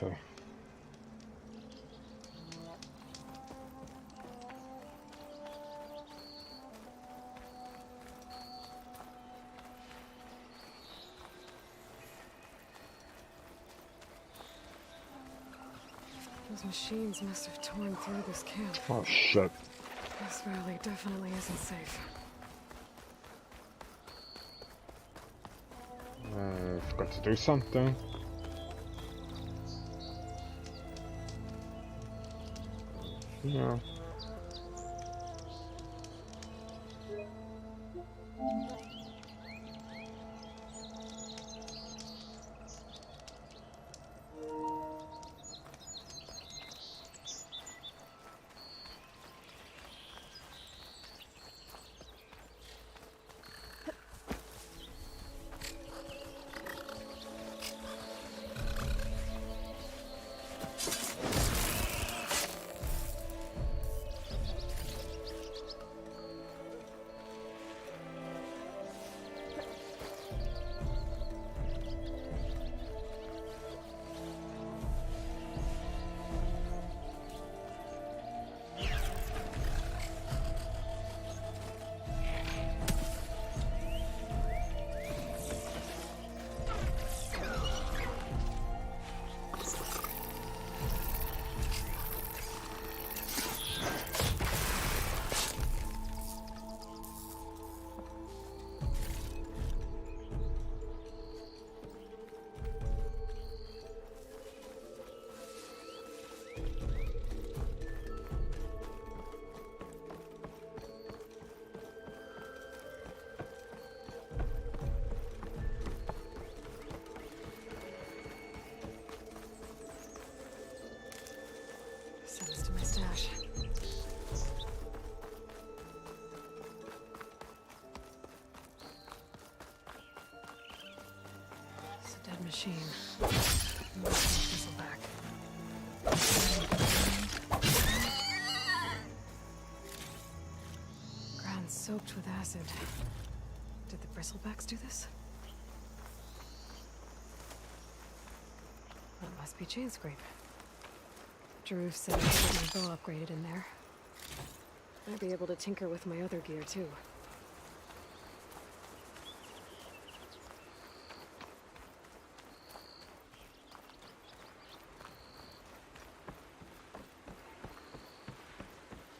Okay. Those machines must have torn through this camp. Oh shit. This valley definitely isn't safe. Forgot to do something. Yeah. Send this to my stash. It's a dead machine. Bristleback. Ground soaked with acid. Did the bristlebacks do this? That must be chain scrape. Drew said I could get my bow upgraded in there. I'd be able to tinker with my other gear too.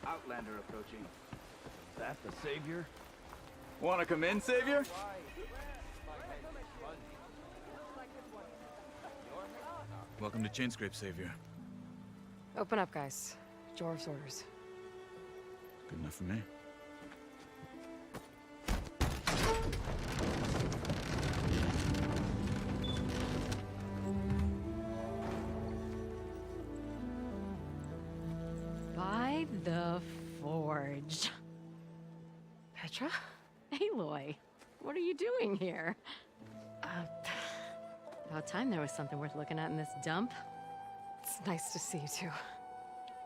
Outlander approaching. That the Savior? Wanna come in, Savior? Welcome to Chainscrape, Savior. Open up, guys. Jorv's orders. Good enough for me. By the Forge. Petra? Aloy, what are you doing here? About time there was something worth looking at in this dump. It's nice to see you too.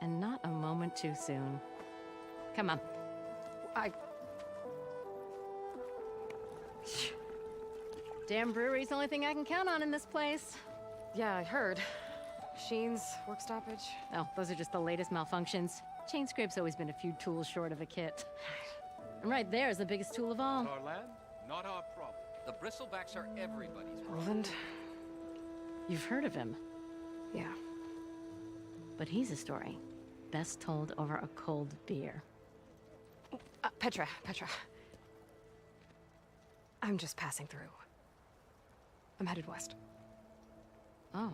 And not a moment too soon. Come on. Damn brewery's the only thing I can count on in this place. Yeah, I heard. Machines, work stoppage. Oh, those are just the latest malfunctions. Chainscrape's always been a few tools short of a kit. And right there is the biggest tool of all. Our land, not our problem. The bristlebacks are everybody's problem. Roland? You've heard of him, Yeah. but he's a story best told over a cold beer. Petra. I'm just passing through. I'm headed west. Oh,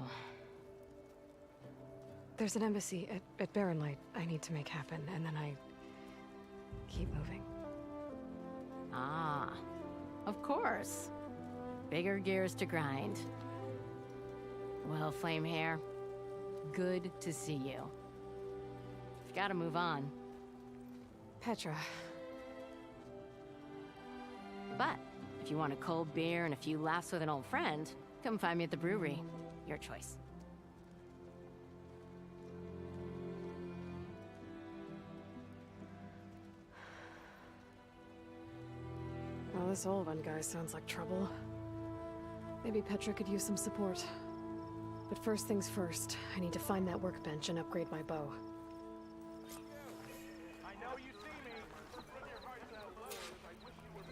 There's an embassy at Barren Light I need to make happen, and then I keep moving. ah, of course. Bigger gears to grind. Well, Flamehair, good to see you. You've got to move on. Petra. But if you want a cold beer and a few laughs with an old friend, come find me at the brewery. Your choice. Well, this old one guy sounds like trouble. Maybe Petra could use some support. But first things first, I need to find that workbench and upgrade my bow. I know you see me. From your hearts out loud, I wish you were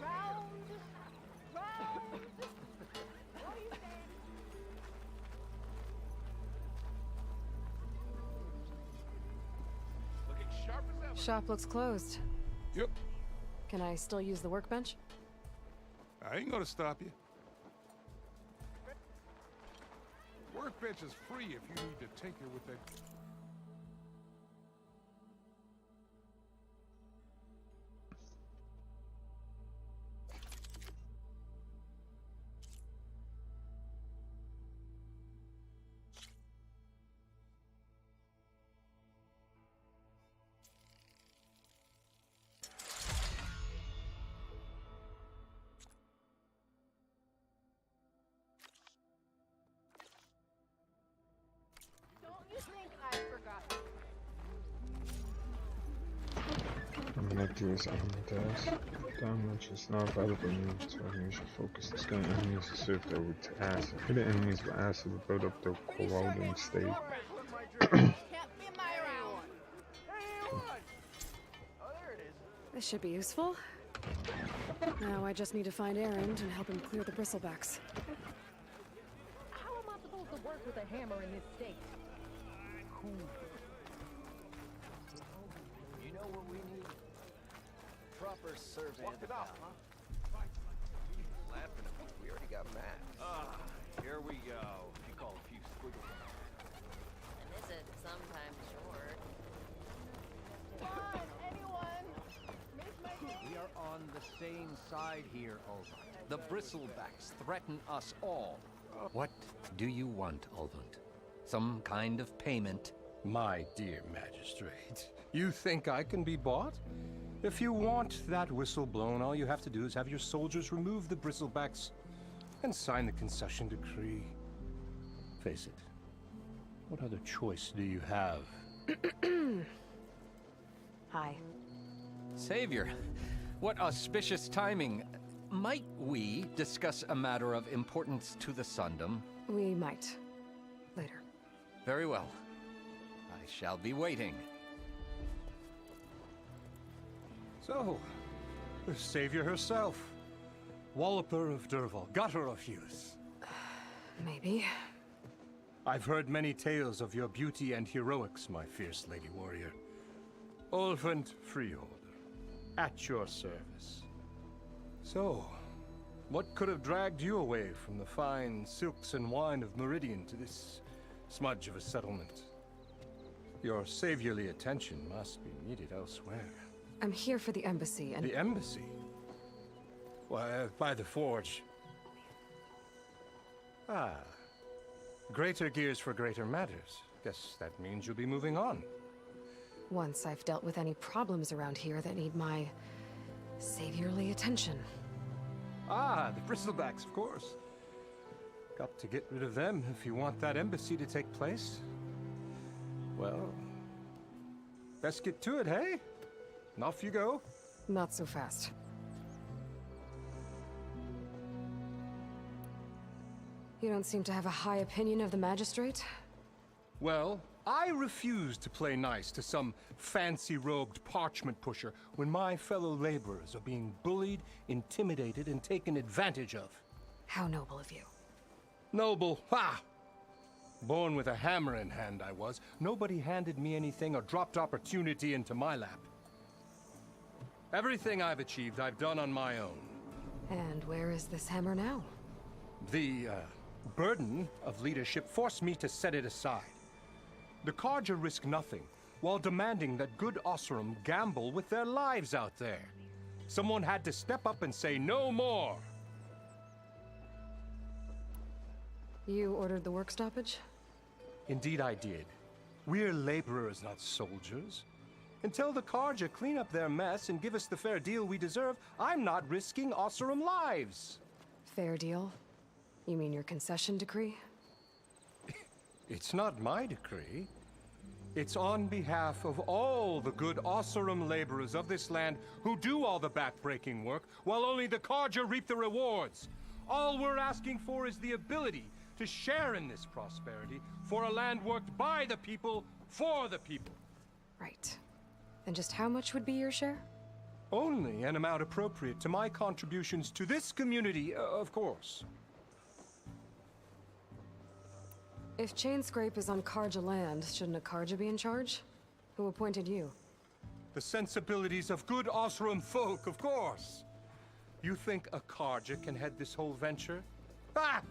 looking sharp as ever. Shop looks closed. Yep. Can I still use the workbench? I ain't gonna stop you. Workbench is free if you need to tinker with that. I'm gonna do his task. Damage is now available in so you should focus the scan enemies to serve their with acid. Hit the enemies with acid to build up their corroding state. This should be useful. Now I just need to find Erend and help him clear the bristlebacks. How am I supposed to work with a hammer in this state? You know what we need? Proper survey of the valley. Laughing at me. We already got maps. Here we go. You call a few squiggles. And is it sometimes short? We are on the same side here, Ulvund. The bristlebacks threaten us all. What do you want, Ulvund? Some kind of payment? My dear magistrate, you think I can be bought? If you want that whistle blown, all you have to do is have your soldiers remove the bristlebacks and sign the concession decree. Face it, what other choice do you have? Hi. Savior, what auspicious timing. Might we discuss a matter of importance to the Sundom? We might. Later. Very well. I shall be waiting. So, the savior herself, Walloper of Derval, gutter of youth. Maybe. I've heard many tales of your beauty and heroics, my fierce lady warrior. Ulvund Freeholder, at your service. So, what could have dragged you away from the fine silks and wine of Meridian to this smudge of a settlement? Your saviorly attention must be needed elsewhere. I'm here for the embassy and... The embassy? Why, by the forge. Ah. Greater gears for greater matters. Guess that means you'll be moving on. Once I've dealt with any problems around here that need my... saviorly attention. Ah, the bristlebacks, of course. Got to get rid of them if you want that embassy to take place. Well, best get to it, hey? And off you go. Not so fast. You don't seem to have a high opinion of the magistrate? Well, I refuse to play nice to some fancy-robed parchment pusher when my fellow laborers are being bullied, intimidated, and taken advantage of. How noble of you. Noble, ha! Born with a hammer in hand I was. Nobody handed me anything or dropped opportunity into my lap. Everything I've achieved, I've done on my own. And where is this hammer now? The, burden of leadership forced me to set it aside. The Carja risk nothing, while demanding that good Osseram gamble with their lives out there. Someone had to step up and say no more. You ordered the work stoppage? Indeed I did. We're laborers, not soldiers. Until the Carja clean up their mess and give us the fair deal we deserve, I'm not risking Osseram lives. Fair deal? You mean your concession decree? It's not my decree. It's on behalf of all the good Osseram laborers of this land who do all the backbreaking work, while only the Carja reap the rewards. All we're asking for is the ability to share in this prosperity for a land worked by the people, for the people. Right. Then just how much would be your share? Only an amount appropriate to my contributions to this community, of course. If Chainscrape is on Karja land, shouldn't a Karja be in charge? Who appointed you? The sensibilities of good Osram folk, of course. You think a Karja can head this whole venture? Ah!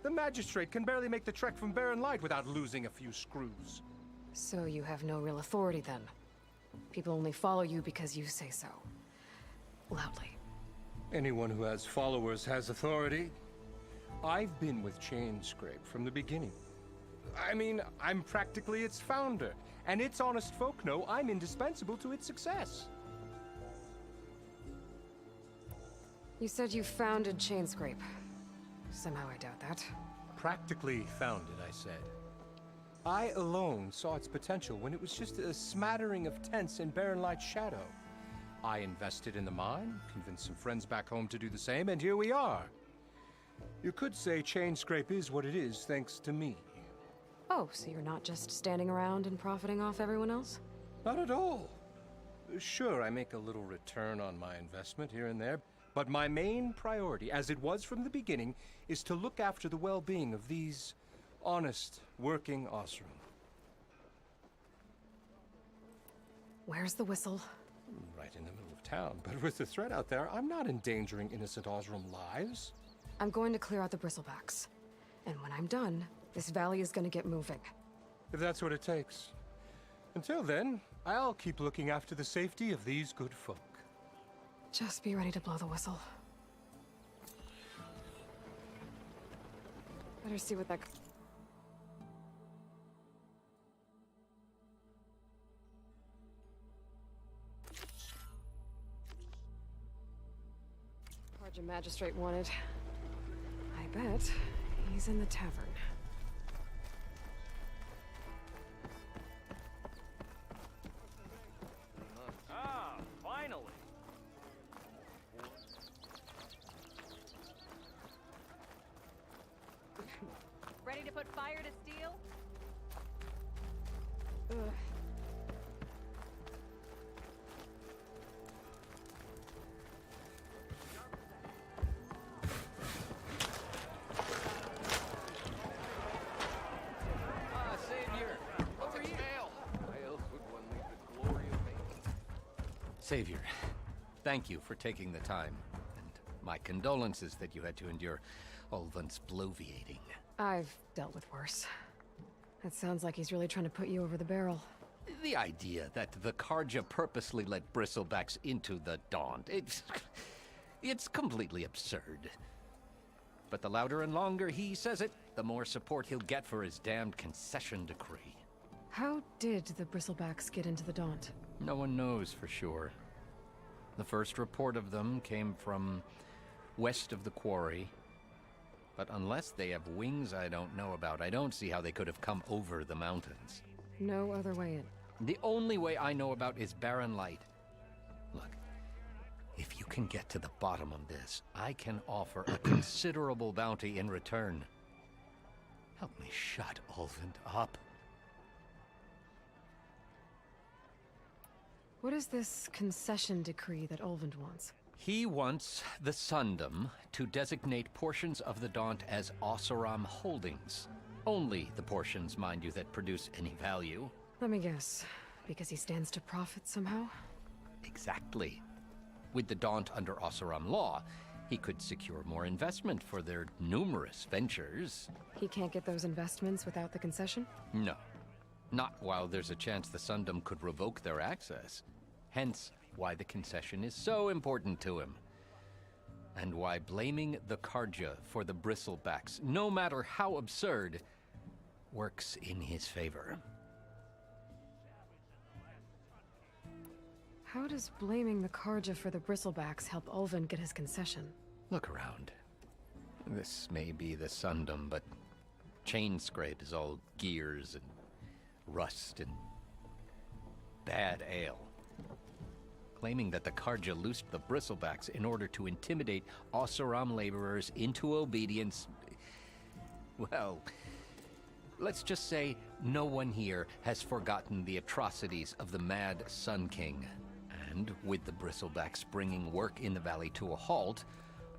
The magistrate can barely make the trek from Barren Light without losing a few screws. So you have no real authority then? People only follow you because you say so. Loudly. Anyone who has followers has authority. I've been with Chainscrape from the beginning. I mean, I'm practically its founder, and its honest folk know I'm indispensable to its success. You said you founded Chainscrape. Somehow I doubt that. Practically founded, I said. I alone saw its potential when it was just a smattering of tents in Barren Light's shadow. I invested in the mine, convinced some friends back home to do the same, and here we are. You could say Chainscrape is what it is thanks to me. Oh, so you're not just standing around and profiting off everyone else? Not at all. Sure, I make a little return on my investment here and there, but my main priority, as it was from the beginning, is to look after the well-being of these honest, working Osram. Where's the whistle? Right in the middle of town, but with the threat out there, I'm not endangering innocent Osram lives. I'm going to clear out the bristlebacks. And when I'm done, this valley is gonna get moving. If that's what it takes. Until then, I'll keep looking after the safety of these good folk. Just be ready to blow the whistle. Better see what that... Karja Magistrate wanted. I bet he's in the tavern. Ah, finally. Ready to put fire to steel? Ugh. Savior. Over here. Why else would one leave the glory of making? Savior, thank you for taking the time, and my condolences that you had to endure Ulvund's bloviating. I've dealt with worse. It sounds like he's really trying to put you over the barrel. The idea that the Karja purposely let bristlebacks into the Daunt, it's completely absurd. But the louder and longer he says it, the more support he'll get for his damned concession decree. How did the bristlebacks get into the Daunt? No one knows for sure. The first report of them came from west of the quarry. But unless they have wings I don't know about, I don't see how they could have come over the mountains. No other way in. The only way I know about is Barren Light. Look, if you can get to the bottom of this, I can offer a considerable bounty in return. Help me shut Ulvund up. What is this concession decree that Ulvund wants? He wants the Sundom to designate portions of the Daunt as Oseram holdings. Only the portions, mind you, that produce any value. Let me guess. Because he stands to profit somehow? Exactly. With the Daunt under Oseram law, he could secure more investment for their numerous ventures. He can't get those investments without the concession? No. Not while there's a chance the Sundom could revoke their access. Hence, why the concession is so important to him. And why blaming the Karja for the bristlebacks, no matter how absurd, works in his favor. How does blaming the Karja for the bristlebacks help Ulvund get his concession? Look around. This may be the Sundom, but Chainscrape is all gears and rust and bad ale. claiming that the Karja loosed the bristlebacks in order to intimidate Oseram laborers into obedience. Well, let's just say no one here has forgotten the atrocities of the Mad Sun King. And with the bristlebacks bringing work in the valley to a halt,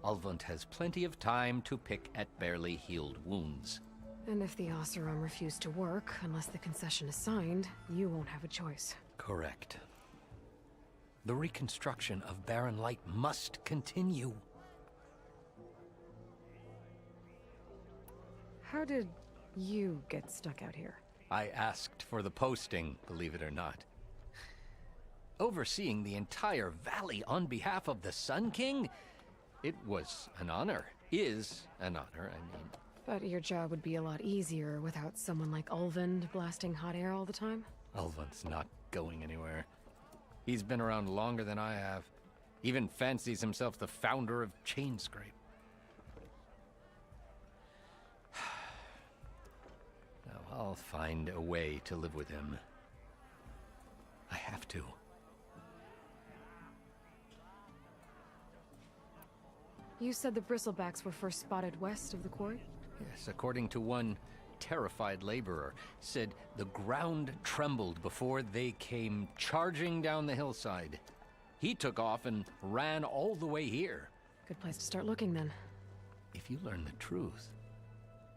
Ulvund has plenty of time to pick at barely healed wounds. And if the Oseram refuse to work, unless the concession is signed, you won't have a choice. Correct. The reconstruction of Barren Light must continue. How did you get stuck out here? I asked for the posting, believe it or not. Overseeing the entire valley on behalf of the Sun King? It was an honor. Is an honor, I mean. But your job would be a lot easier without someone like Ulvund blasting hot air all the time? Ulvund's not going anywhere. He's been around longer than I have. Even fancies himself the founder of Chainscrape. Now, I'll find a way to live with him. I have to. You said the bristlebacks were first spotted west of the quarry? Yes, according to one terrified laborer, said the ground trembled before they came charging down the hillside. He took off and ran all the way here. Good place to start looking, then. If you learn the truth,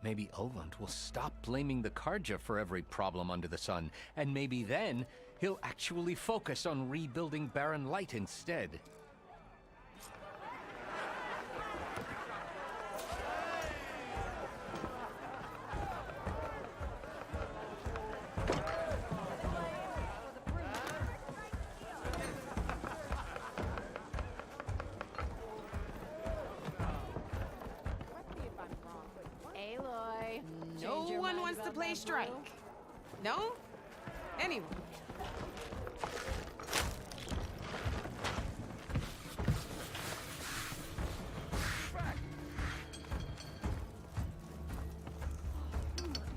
maybe Ulvund will stop blaming the Karja for every problem under the sun, and maybe then he'll actually focus on rebuilding Barren Light instead. Aloy. No one wants to play strike. No? Anyone.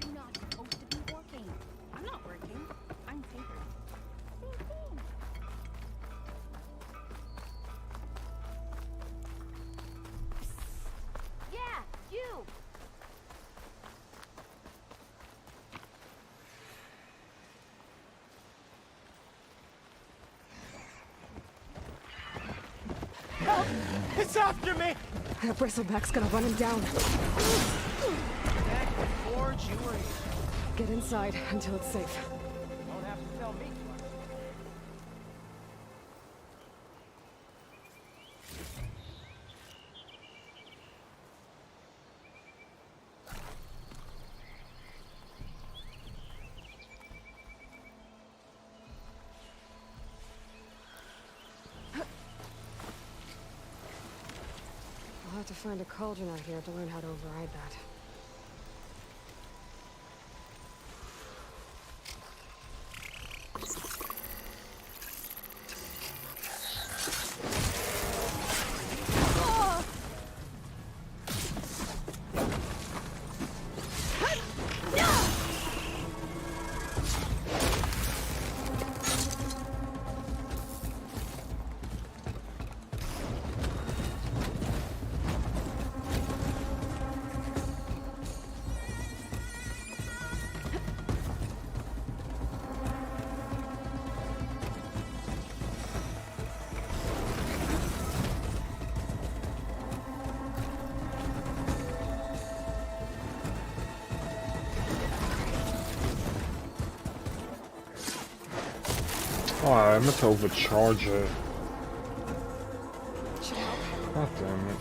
You're not supposed to be working. I'm not working. I'm tinkering. Same thing. Yeah, you! It's after me! That bristleback's gonna run him down. Back before you were here. Get inside until it's safe. Don't have to tell me. I'll have to find a cauldron out here to learn how to override that. Oh, I meant to overcharge it. Should help. God damn it.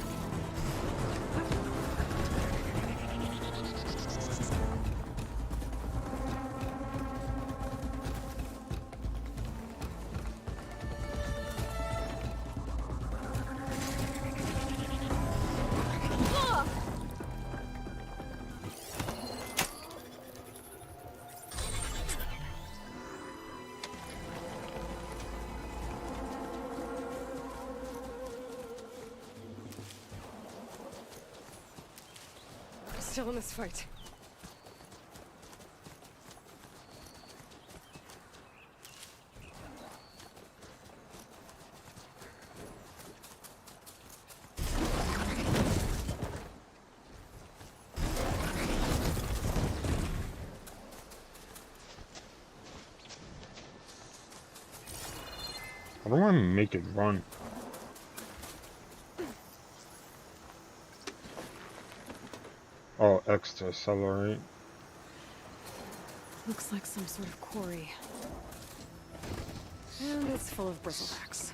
Still in this fight. I don't want to make it run. Oh, X to accelerate. Looks like some sort of quarry. And it's full of bristlebacks.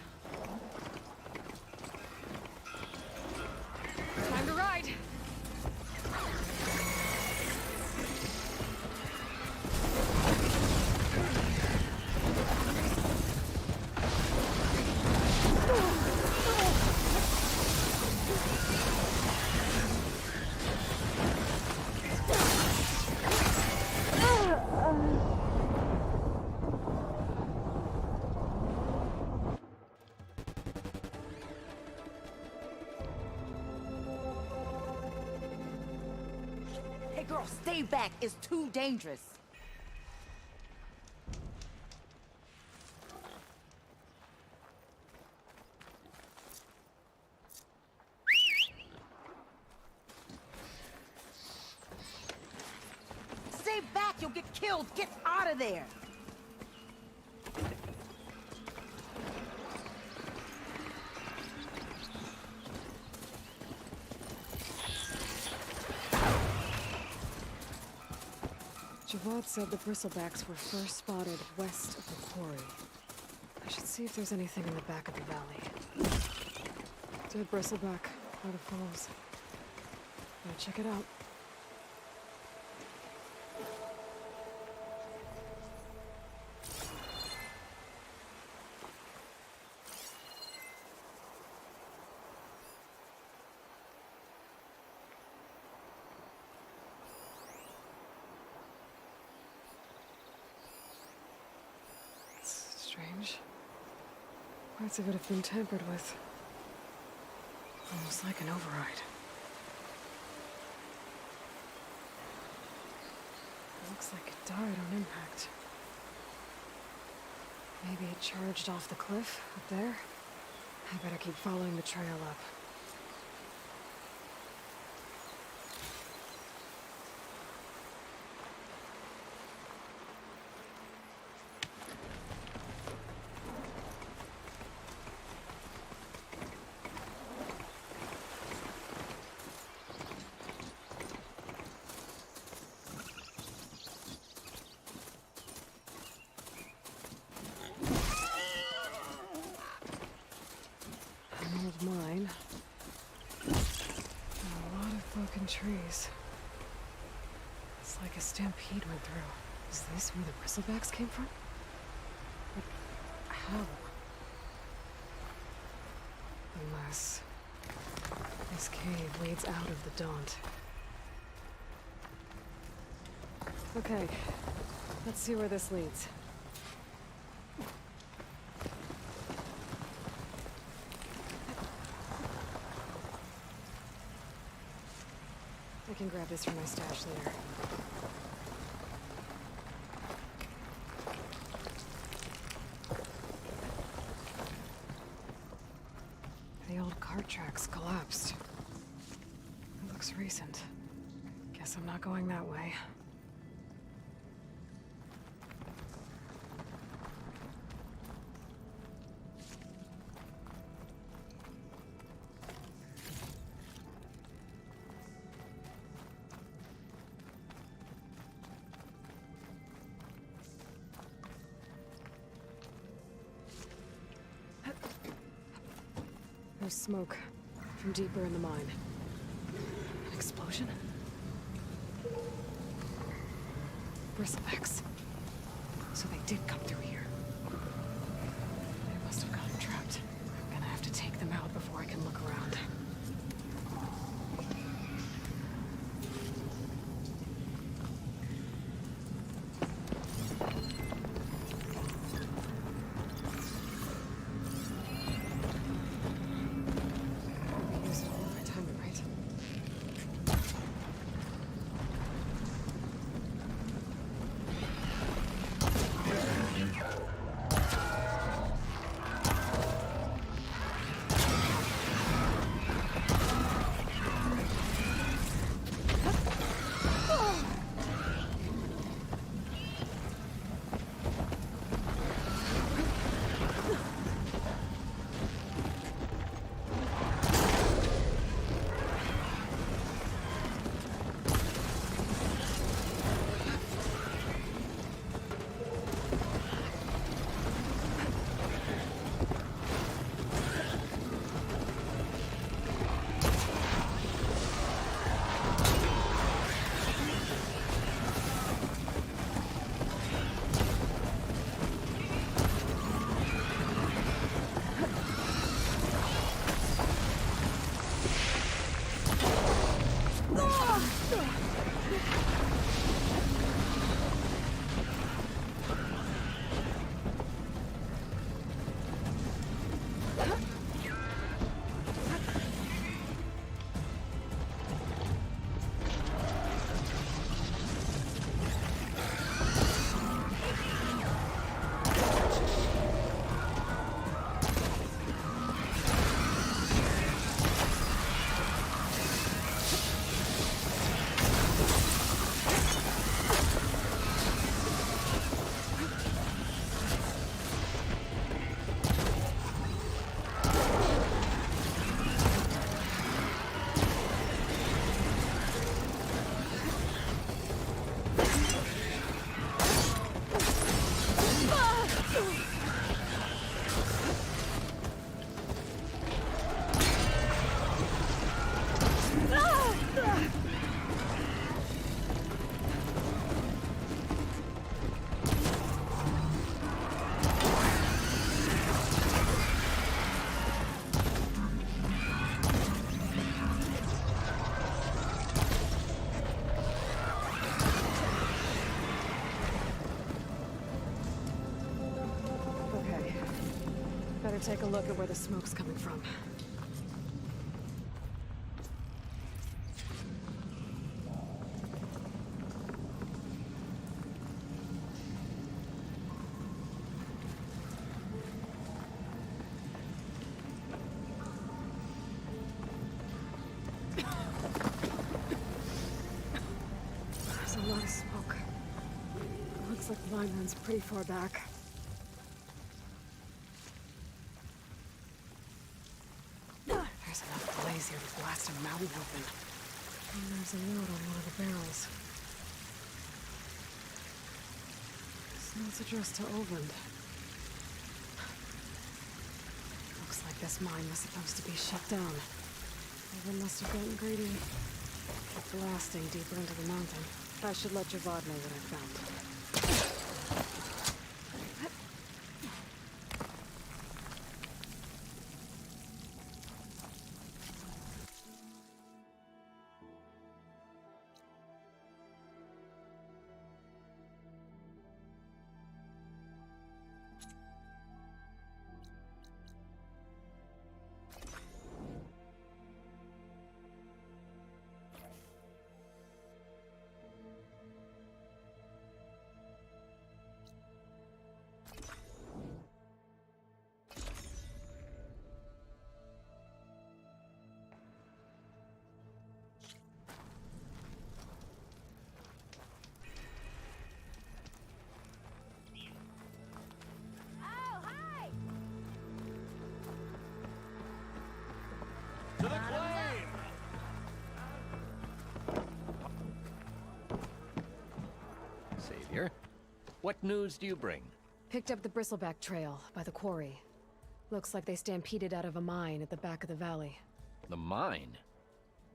Time to ride! Hey girl, stay back. It's too dangerous. Stay back, you'll get killed. Get out of there. Javad said the bristlebacks were first spotted west of the quarry. I should see if there's anything in the back of the valley. Dead bristleback by the falls. Gotta check it out. Strange. Parts of it have been tampered with. Almost like an override. Looks like it died on impact. Maybe it charged off the cliff up there. I better keep following the trail up. Mine. And a lot of broken trees. It's like a stampede went through. Is this where the bristlebacks came from? But how? Unless this cave leads out of the Daunt. Okay, let's see where this leads. I can grab this from my stash later. The old cart tracks collapsed. It looks recent. Guess I'm not going that way. There's smoke from deeper in the mine. An explosion? Bristlebacks. So they did come through here. They must have gotten trapped. I'm gonna have to take them out before I can look around. Better take a look at where the smoke's coming from. There's a lot of smoke. Looks like the line runs pretty far back. There's enough blaze here to blast a mountain open. And there's a note on one of the barrels. This note's addressed to Oland. Looks like this mine was supposed to be shut down. Oland must have gotten greedy. Kept blasting deeper into the mountain. I should let Javad know what I found. To the claim! Savior, what news do you bring? Picked up the Bristleback trail by the quarry. Looks like they stampeded out of a mine at the back of the valley. The mine?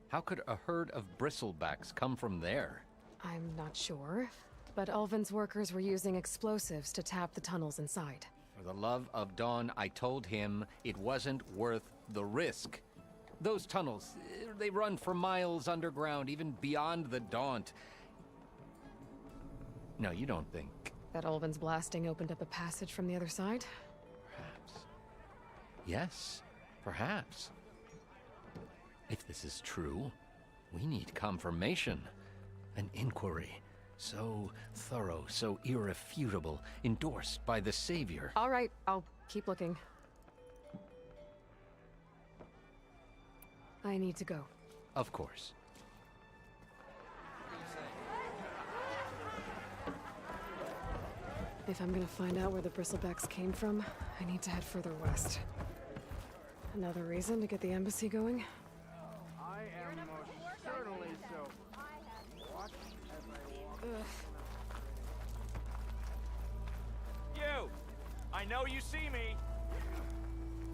How could a herd of bristlebacks come from there? I'm not sure, but Ulvin's workers were using explosives to tap the tunnels inside. For the love of Dawn, I told him it wasn't worth the risk. Those tunnels, they run for miles underground, even beyond the Daunt. No, you don't think... That Ulvin's blasting opened up a passage from the other side? Perhaps. Yes, perhaps. If this is true, we need confirmation. An inquiry. So thorough, so irrefutable, endorsed by the Savior. All right, I'll keep looking. I need to go. Of course. If I'm gonna find out where the Bristlebacks came from, I need to head further west. Another reason to get the embassy going? I am most certainly so. Watch as I walk. You! I know you see me!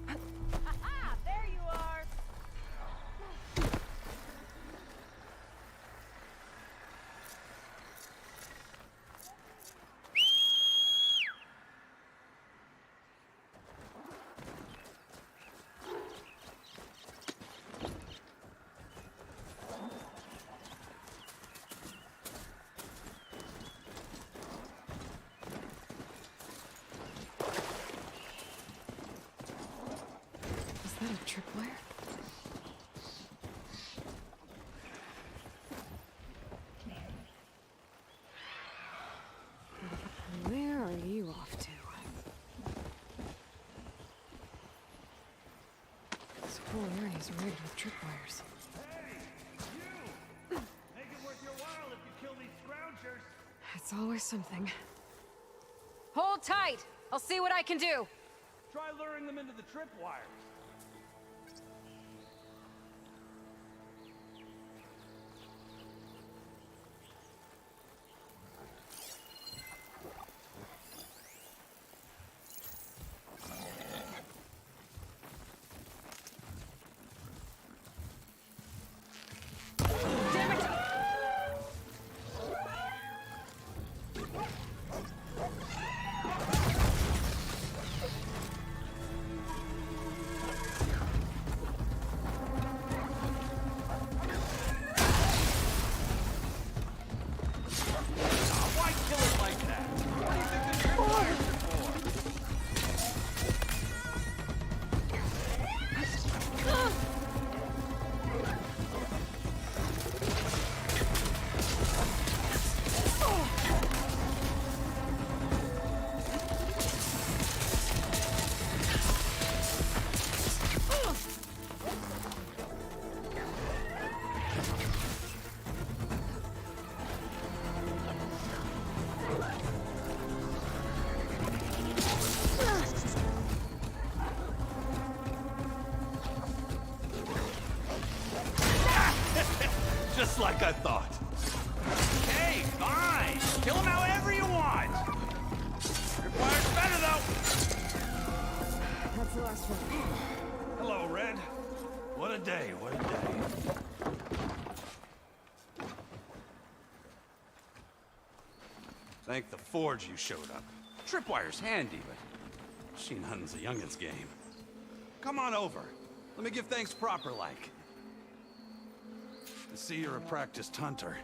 Aha! There you are! Is that a tripwire? Where are you off to? This whole area's rigged with tripwires. Make it worth your while if you kill these scroungers! It's always something. Hold tight! I'll see what I can do! Try luring them into the tripwires. like I thought. Hey, fine! Kill him however you want! Requires better, though! That's the last one. Hello, Red. What a day, what a day. Thank the Forge you showed up. Tripwire's handy, but machine hunting's a youngin's game. Come on over. Let me give thanks proper-like. I see you're a practiced hunter.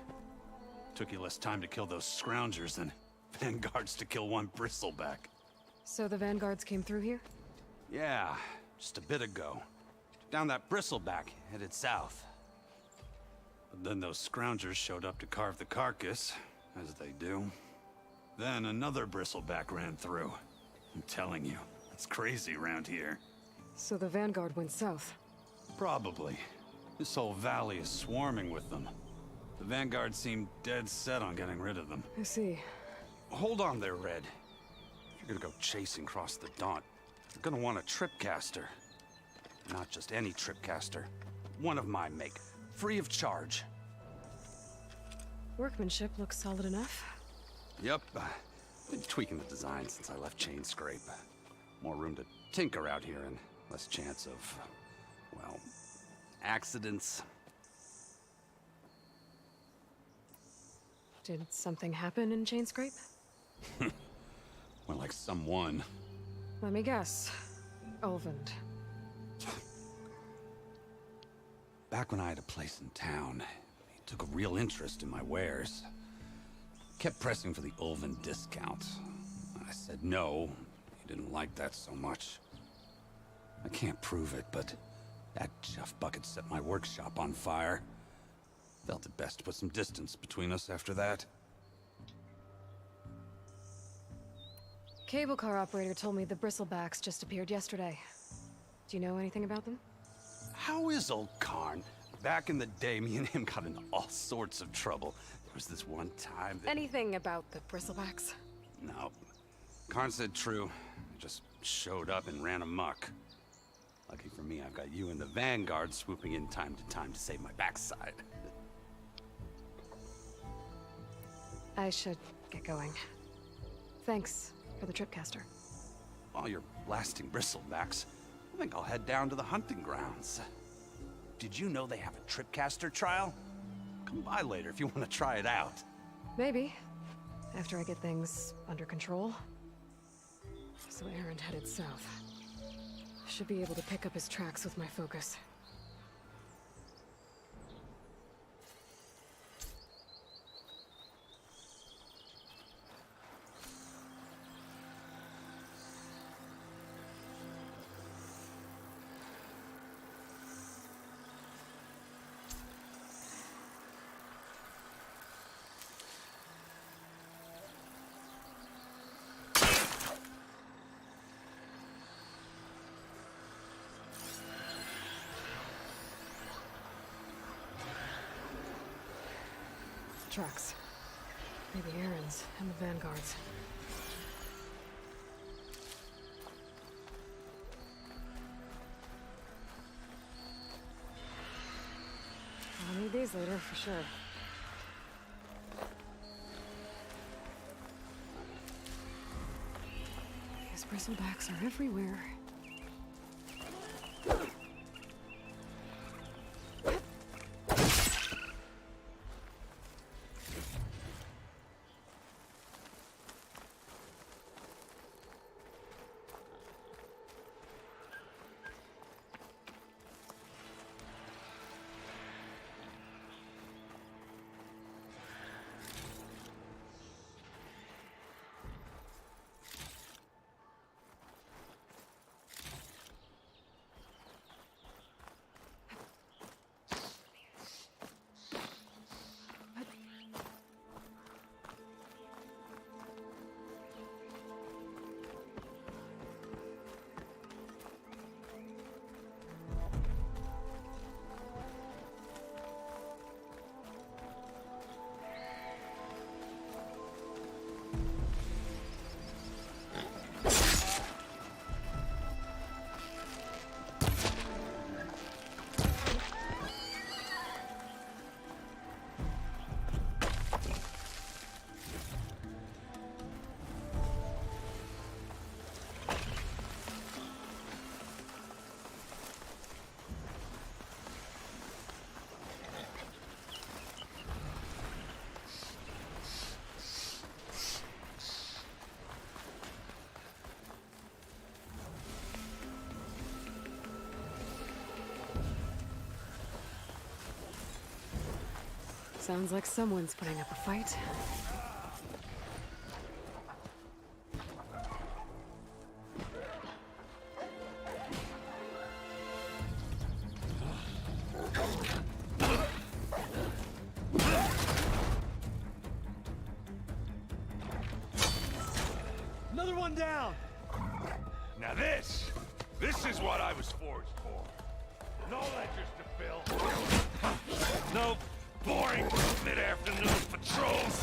Took you less time to kill those scroungers than vanguards to kill one bristleback. So the vanguards came through here? Yeah, just a bit ago. Down that bristleback, headed south. But then those scroungers showed up to carve the carcass, as they do. Then another bristleback ran through. I'm telling you, it's crazy around here. So the vanguard went south? Probably. This whole valley is swarming with them. The vanguard seemed dead set on getting rid of them. I see. Hold on there, Red. If you're gonna go chasing across the Daunt, you're gonna want a tripcaster. Not just any tripcaster. One of my make. Free of charge. Workmanship looks solid enough. Yep. Been tweaking the design since I left Chain Scrape. More room to tinker out here and less chance of, well, accidents. Did something happen in Chain Scrape? Well, like someone. Let me guess. Ulvund. Back when I had a place in town, he took a real interest in my wares. Kept pressing for the Ulvund discount. I said no. He didn't like that so much. I can't prove it, but that chuff bucket set my workshop on fire. Felt it best to put some distance between us after that. Cable car operator told me the bristlebacks just appeared yesterday. Do you know anything about them? How is old Karn? Back in the day, me and him got into all sorts of trouble. There was this one time that... Anything about the bristlebacks? No. Karn said true. Just showed up and ran amok. Lucky for me, I've got you and the Vanguard swooping in time to save my backside. I should get going. Thanks for the tripcaster. While you're blasting bristlebacks, I think I'll head down to the hunting grounds. Did you know they have a tripcaster trial? Come by later if you want to try it out. Maybe. After I get things under control. So Aaron headed south. Should be able to pick up his tracks with my focus. Tracks. Maybe Aaron's and the Vanguard's. I'll need these later for sure. These bristlebacks are everywhere. Sounds like someone's putting up a fight. Another one down! Now this is what I was forged for. No ledgers to fill. No boring mid-afternoon patrols.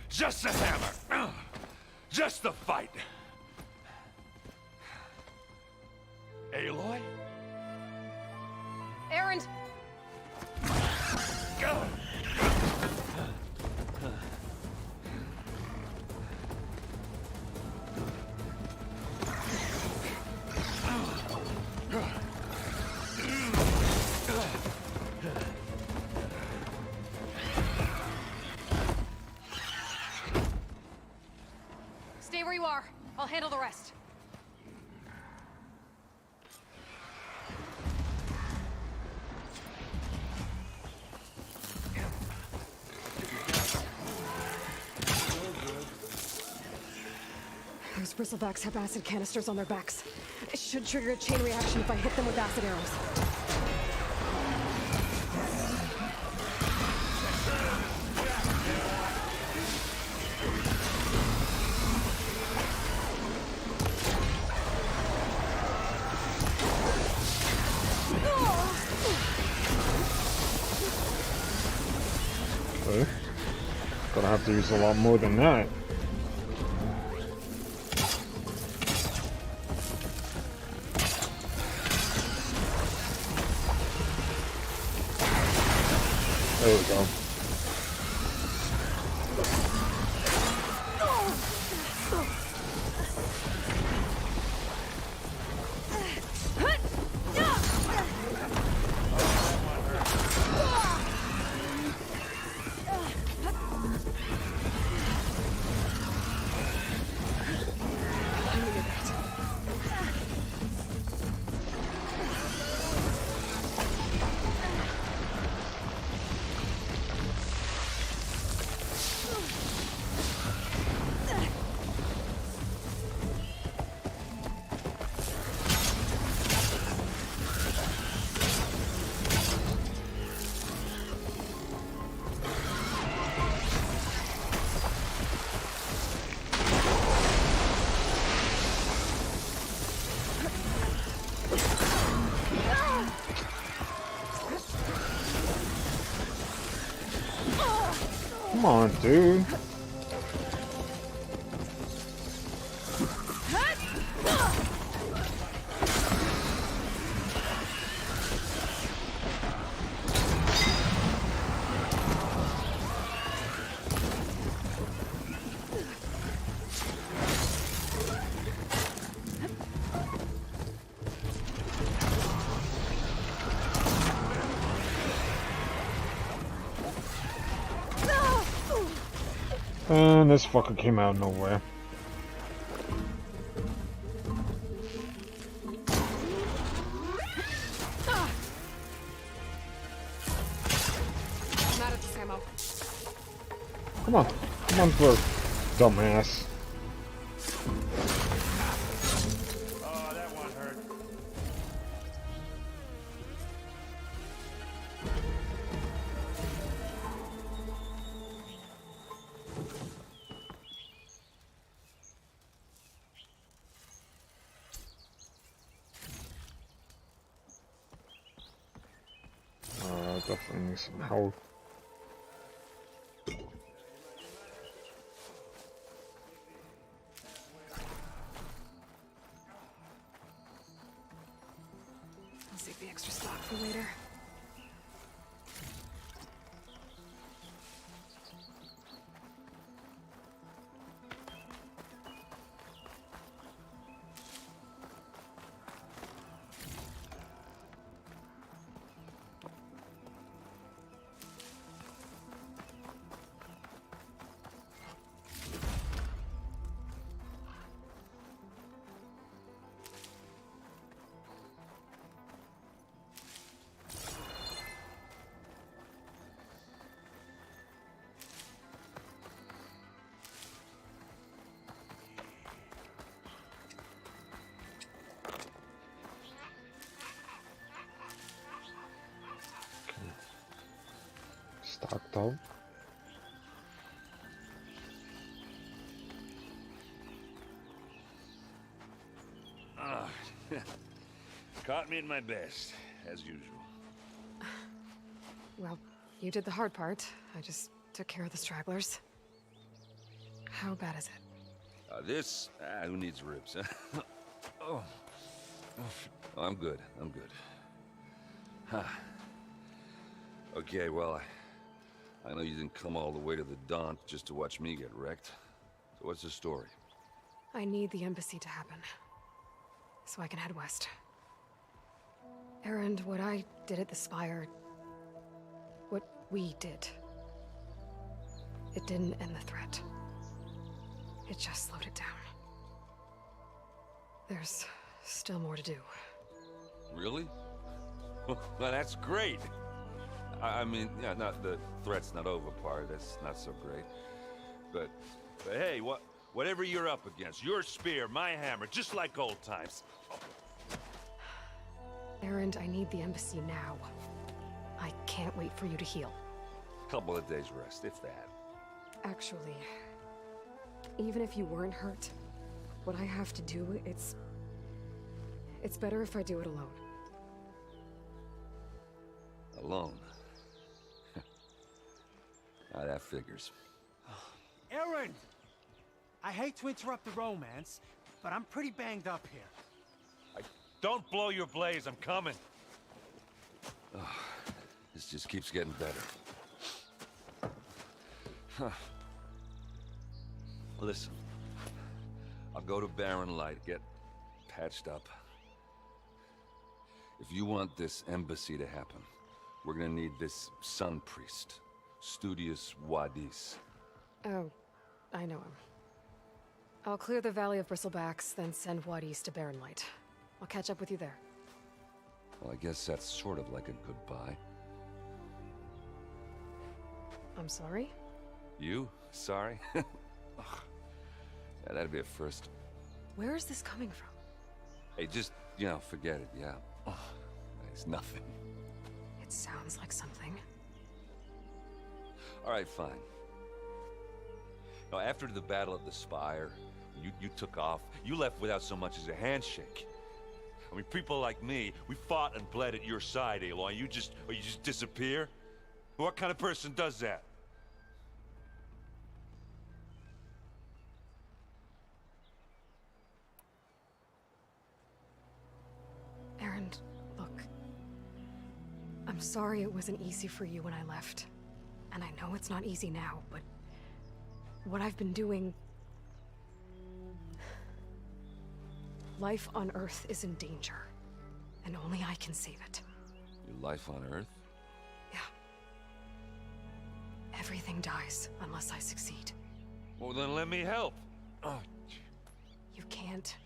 Just the hammer. Just the fight. Aloy? Errand! Stay where you are. I'll handle the rest. Those bristlebacks have acid canisters on their backs. It should trigger a chain reaction if I hit them with acid arrows. Okay. Gonna have to use a lot more than that. There we go. Come on, dude. And this fucker came out of nowhere. I'm out of this ammo. Come on. Come on, bro. Dumbass. Oh, that one hurt. Definitely need some help. I'll save the extra stock for later. Stocked out. Caught me at my best, as usual. Well, you did the hard part. I just took care of the stragglers. How bad is it? Who needs ribs, huh? Oh. I'm good, I'm good. Huh. Okay, well, I know you didn't come all the way to the Daunt just to watch me get wrecked. So what's the story? I need the embassy to happen, so I can head west. Erend, what I did at the Spire... what we did... it didn't end the threat. It just slowed it down. There's still more to do. Really? Well, that's great. I mean, yeah, not the threat's not over part. That's not so great. But hey, whatever you're up against, your spear, my hammer, just like old times. Erend, I need the embassy now. I can't wait for you to heal. Couple of days rest, if that. Actually, even if you weren't hurt, what I have to do, it's better if I do it alone. Alone? Now that figures. Erend! I hate to interrupt the romance, but I'm pretty banged up here. Don't blow your blaze, I'm coming. Oh, this just keeps getting better. Huh. Listen, I'll go to Barren Light, get patched up. If you want this embassy to happen, we're gonna need this sun priest, Studius Wadis. Oh, I know him. I'll clear the Valley of Bristlebacks, then send Wadis to Barren Light. I'll catch up with you there. Well, I guess that's sort of like a goodbye. I'm sorry? You? Sorry? Ugh. Yeah, that'd be a first. Where is this coming from? Hey, just, forget it, yeah. Ugh. It's nothing. It sounds like something. All right, fine. Now, after the Battle of the Spire, you took off. You left without so much as a handshake. I mean, people like me, we fought and bled at your side, Aloy. You just disappear? What kind of person does that? Erend, look. I'm sorry it wasn't easy for you when I left. And I know it's not easy now, but... what I've been doing... life on Earth is in danger. And only I can save it. Your life on Earth? Yeah. Everything dies unless I succeed. Well, then let me help. Oh. You can't.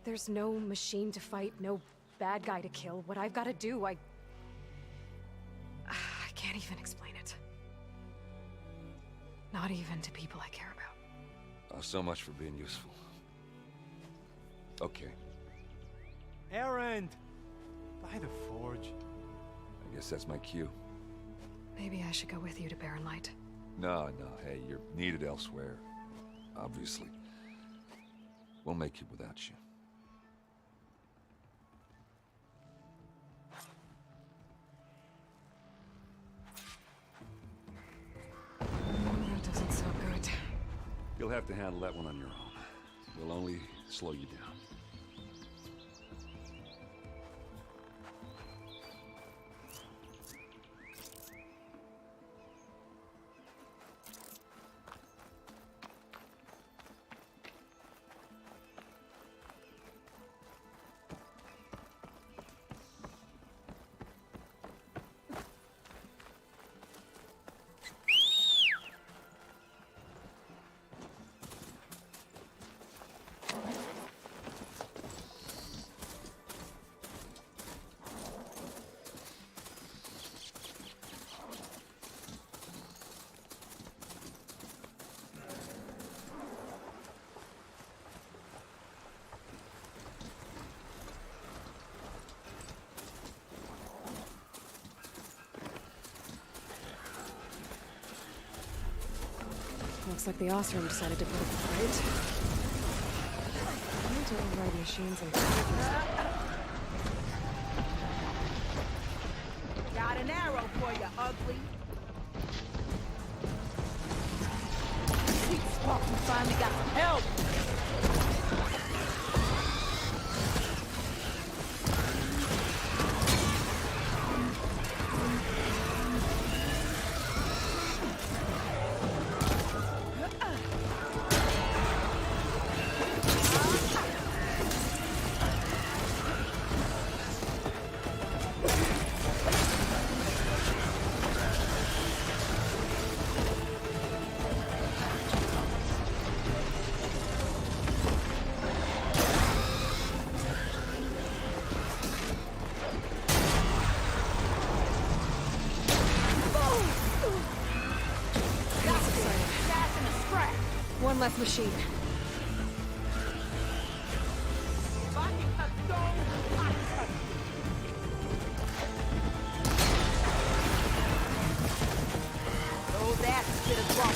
There's no machine to fight, no bad guy to kill. What I've got to do, I can't even explain it. Not even to people I care about. Oh, so much for being useful. Okay. Erend! By the forge. I guess that's my cue. Maybe I should go with you to Barren Light. No, hey, you're needed elsewhere. Obviously. We'll make it without you. That doesn't sound good. You'll have to handle that one on your own. We'll only slow you down. Looks like the Osram decided to put up a fight. I need to override machines and computers. Got an arrow for you, ugly. Sweet spot, we finally got some help. One less machine. Oh, that's bit of rock.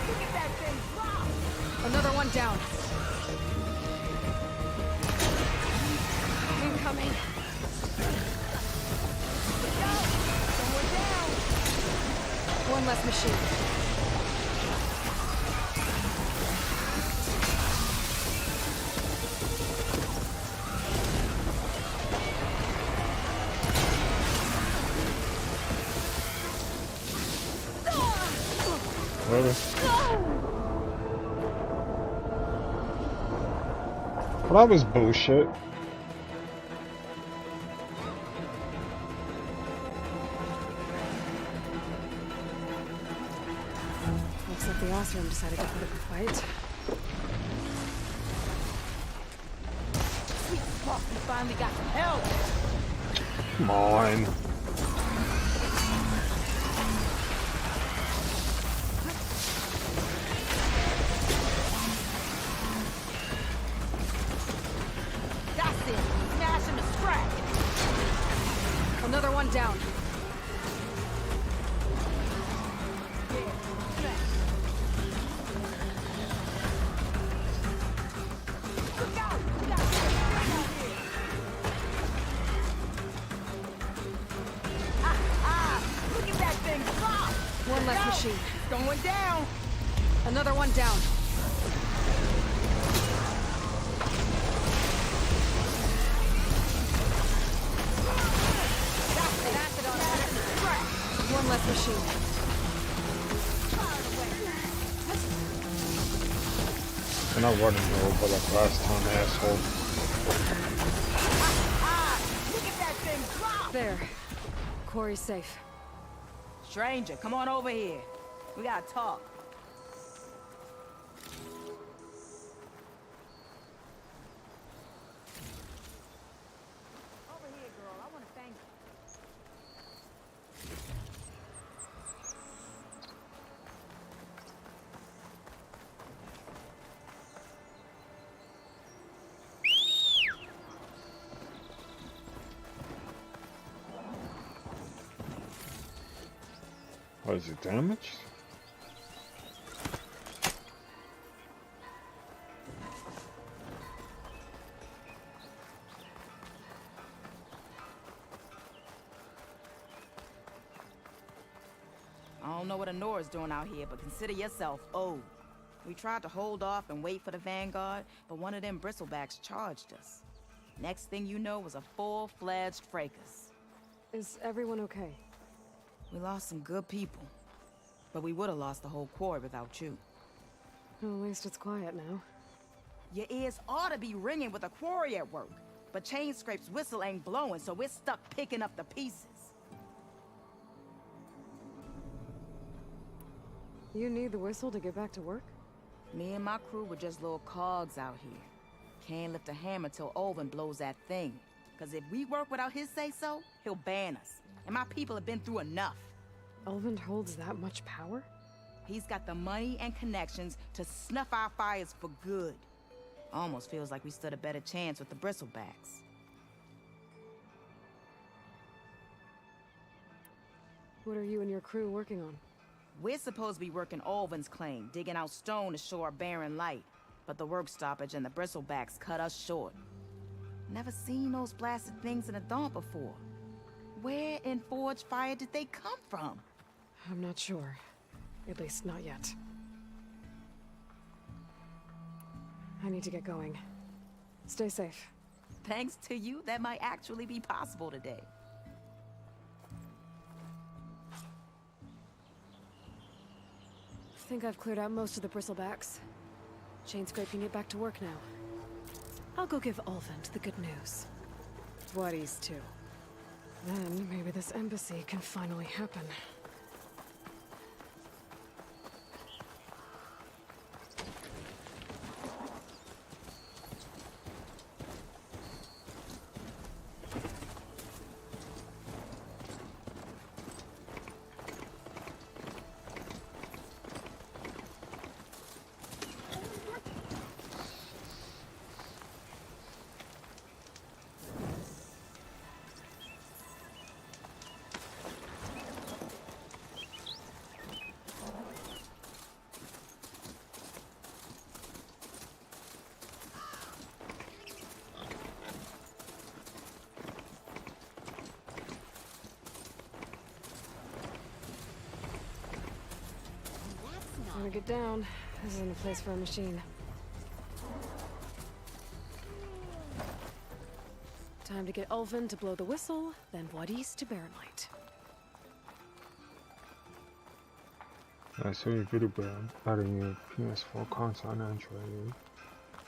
Look at that thing drop. Another one down. Incoming. Go! Someone down. One less machine. Really? Well, that was bullshit. Looks like the Osram decided to put up a fight. Sweet spot, we finally got some help. Come on. That's it. Smash him to scratch. Another one down. Look out! We got something out here. Look at that thing drop. One less machine. It's going down. Another one down. One less machine. And I running over like last time, asshole. Look at that thing drop. There. Quarry's safe. Stranger, come on over here. We gotta talk. Over here, girl. I want to thank you. What is it, damaged? I don't know what Honora's doing out here, but consider yourself owed. We tried to hold off and wait for the Vanguard, but one of them bristlebacks charged us. Next thing you know was a full-fledged fracas. Is everyone okay? We lost some good people, but we would have lost the whole quarry without you. Well, at least it's quiet now. Your ears ought to be ringing with a quarry at work, but Chainscrape's whistle ain't blowing, so we're stuck picking up the pieces. You need the whistle to get back to work? Me and my crew were just little cogs out here. Can't lift a hammer till Olvin blows that thing. Cause if we work without his say-so, he'll ban us. And my people have been through enough. Elvin holds that much power? He's got the money and connections to snuff our fires for good. Almost feels like we stood a better chance with the bristlebacks. What are you and your crew working on? We're supposed to be working Alvin's claim, digging out stone to show our barren light. But the work stoppage and the bristlebacks cut us short. Never seen those blasted things in a dawn before. Where in Forge Fire did they come from? I'm not sure. At least not yet. I need to get going. Stay safe. Thanks to you, that might actually be possible today. I think I've cleared out most of the bristlebacks. Chainscrape can get back to work now. I'll go give Ulvund the good news. Waddy's too. Then maybe this embassy can finally happen. I'm gonna get down. This isn't a place for a machine. Time to get Ulvund to blow the whistle, then Wadis to Barren Light. I saw your video about adding your PS4 console on Android.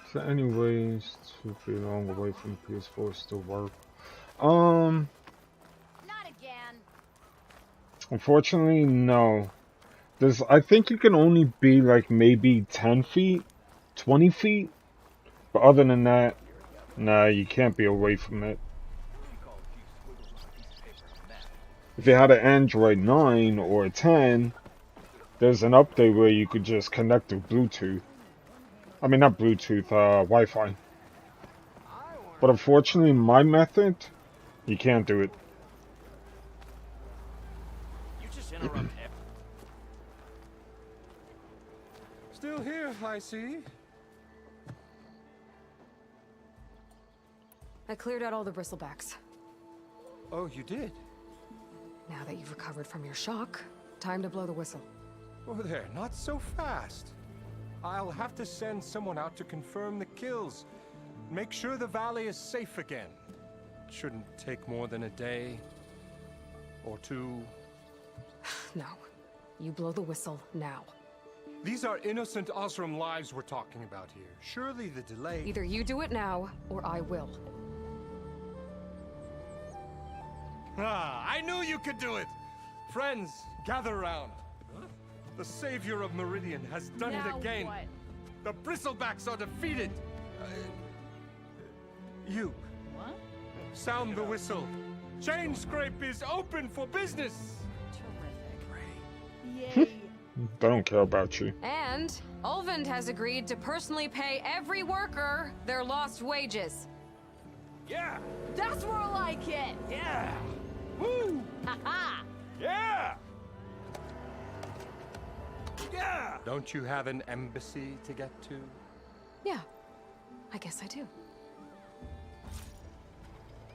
Is there any ways to be long away from PS4 still work? Not again. Unfortunately, no. I think you can only be like maybe 10 feet, 20 feet, but other than that, nah, you can't be away from it. If you had an Android 9 or a 10, there's an update where you could just connect to Bluetooth. I mean, not Bluetooth, Wi-Fi. But unfortunately, my method, you can't do it. You just interrupt. Still here, I see. I cleared out all the bristlebacks. Oh, you did? Now that you've recovered from your shock, time to blow the whistle. Oh, there, not so fast. I'll have to send someone out to confirm the kills. Make sure the valley is safe again. It shouldn't take more than a day. Or two. No. You blow the whistle now. These are innocent Osram lives we're talking about here. Surely the delay... Either you do it now, or I will. Ah, I knew you could do it! Friends, gather around. The savior of Meridian has done it again. What? The bristlebacks are defeated. You. What? Sound the whistle. Chainscrape is open for business. Terrific. Yay. They don't care about you. And Ulvund has agreed to personally pay every worker their lost wages. Yeah. That's more like it. Yeah. Woo. Ha-ha. Yeah. Yeah. Don't you have an embassy to get to? Yeah, I guess I do.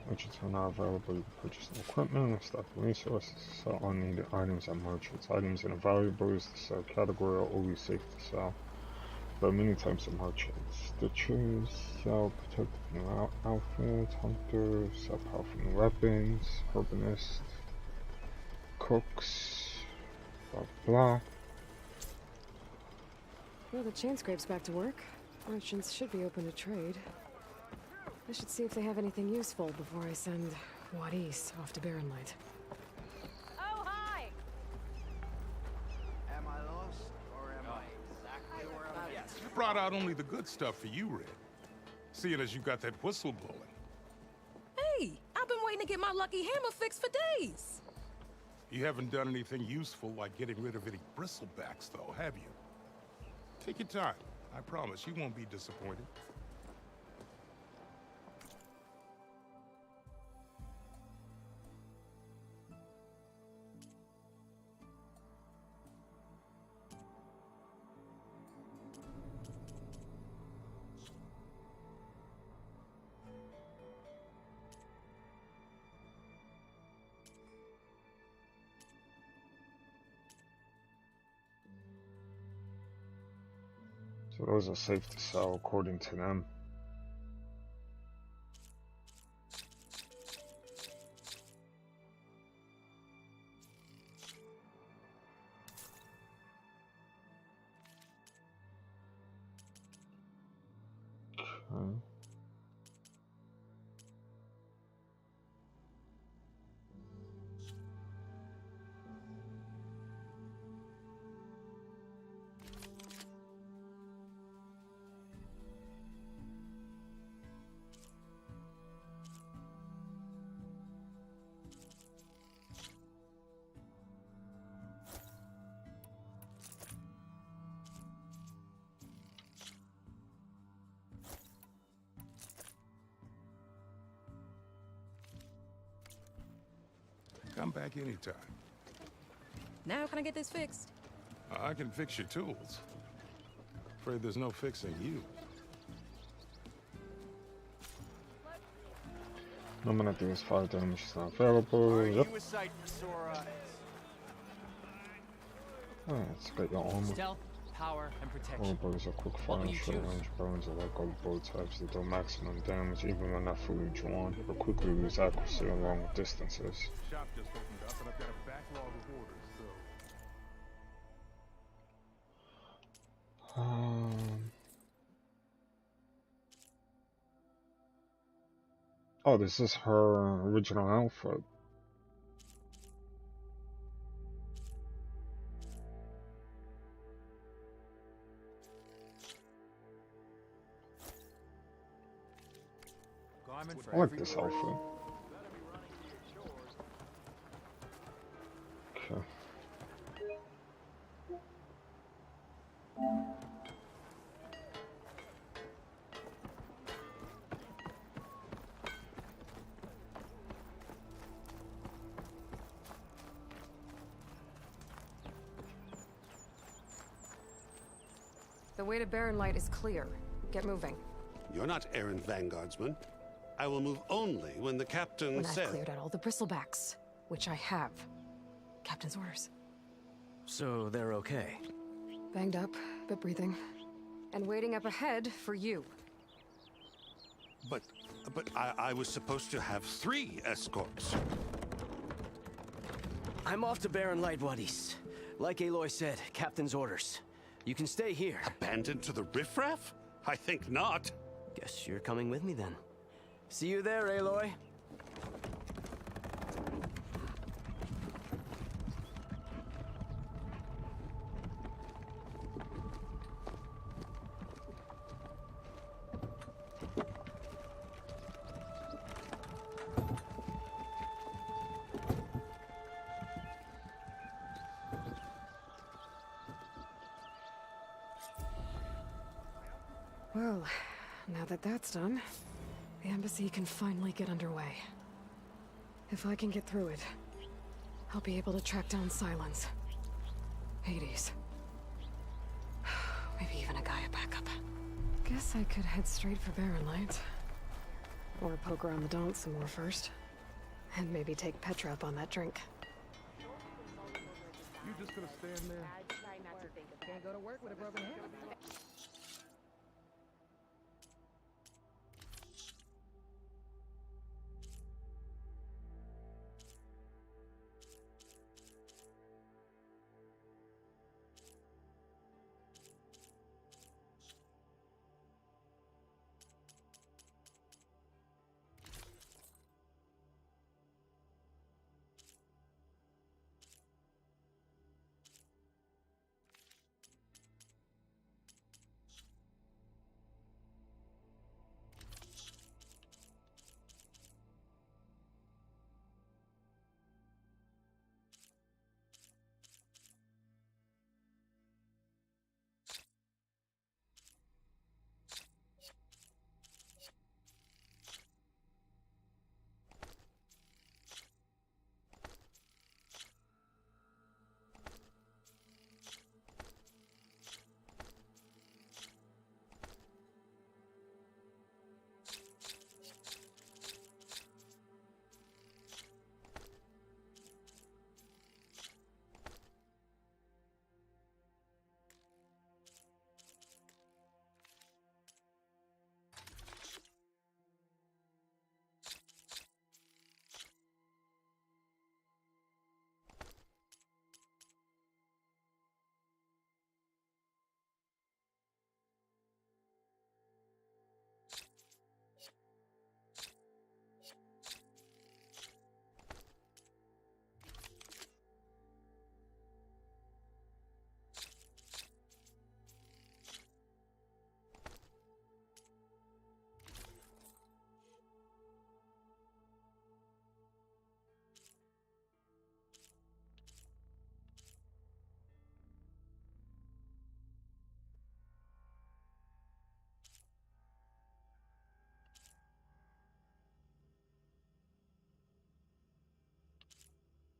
Merchants are not available. You can purchase new equipment and stock resources, sell unneeded items at merchants. Items and valuables to sell category are always safe to sell. There are many types of merchants. Stitchers sell protective new outfits, hunters sell powerful new weapons, herbalists, cooks, blah blah. Well, the Chainscrape's back to work. Merchants should be open to trade. I should see if they have anything useful before I send Wadis off to Barren Light. Oh, hi. Am I lost or am I exactly where I'm at? You brought out only the good stuff for you, Red. Seeing as you got that whistle blowing. Hey, I've been waiting to get my lucky hammer fixed for days. You haven't done anything useful like getting rid of any bristlebacks, though, have you? Take your time. I promise you won't be disappointed. So those are safe to sell according to them. Okay. Come back anytime. Now can I get this fixed? I can fix your tools. Afraid there's no fixing you. Nominative is 5 damage is not available. Yep. Alright, let's get your armor. Stealth, power, and protection. All bows are quick fire, short range bows are like all bow types that do maximum damage even when not fully drawn, but quickly lose accuracy along with distances. Shop just opened up and I've got a backlog of orders, Oh, this is her original outfit. I like this outfit. Okay. The way to Barren Light is clear. Get moving. You're not errant vanguardsman. I will move only when the captain When says... I've cleared out all the bristlebacks, which I have. Captain's orders. So they're okay? Banged up, but breathing. And waiting up ahead for you. But I was supposed to have 3 escorts. I'm off to Barren Light, Wadis. Like Aloy said, Captain's orders. You can stay here. Abandoned to the riffraff? I think not. Guess you're coming with me then. See you there, Aloy. Well, now that that's done, the embassy can finally get underway. If I can get through it, I'll be able to track down Silence, Hades, maybe even a Gaia backup. Guess I could head straight for Barren Light. Or poke around the Daunt some more first. And maybe take Petra up on that drink. You just gonna stand there? Can't go to work with a broken hip.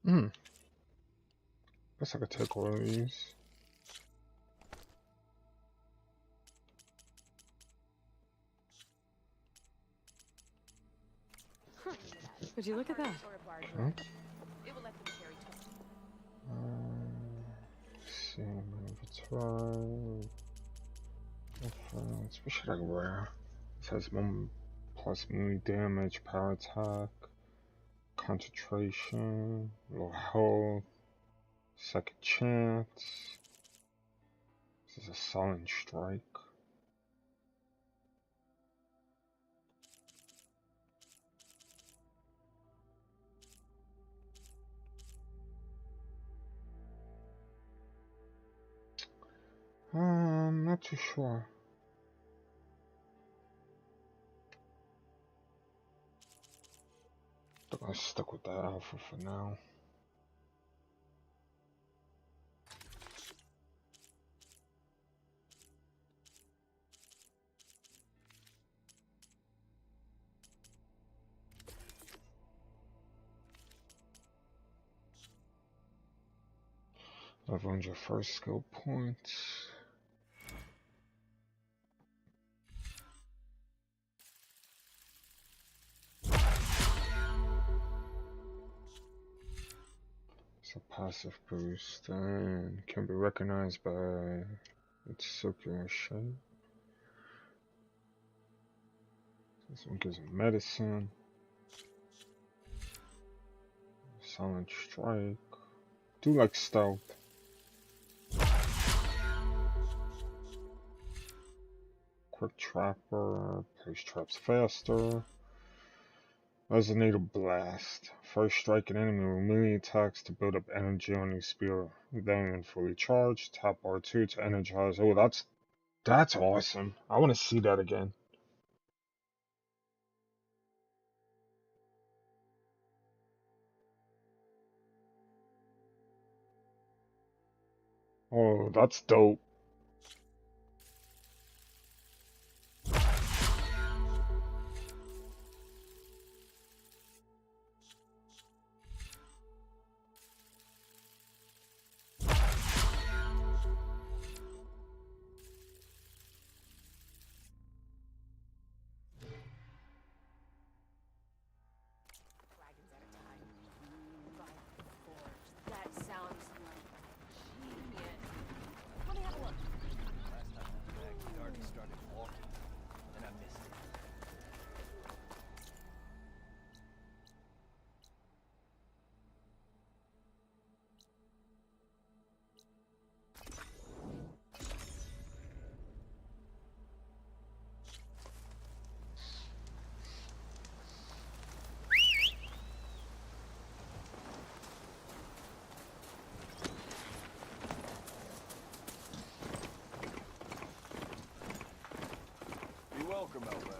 Hmm. Guess I could take all of these. Would you look at that? Okay. See, inventory. What should I wear? It says 1 plus melee damage, power attack, concentration, low health, second chance. This is a silent strike. Not too sure. I'm gonna stick with that outfit for now. I've earned your first skill points. It's a passive boost and can be recognized by its circular shape. This one gives him medicine. Silent strike. Do like stealth. Quick trapper. Place traps faster. Resonator blast. First strike an enemy with melee attacks to build up energy on your spear. Then when fully charged, tap R2 to energize. Oh, that's awesome. I want to see that again. Oh, that's dope. That sounds like genius. Let me have a look. Last time I was back, he'd already started walking, and I missed it. You're welcome, Elvin.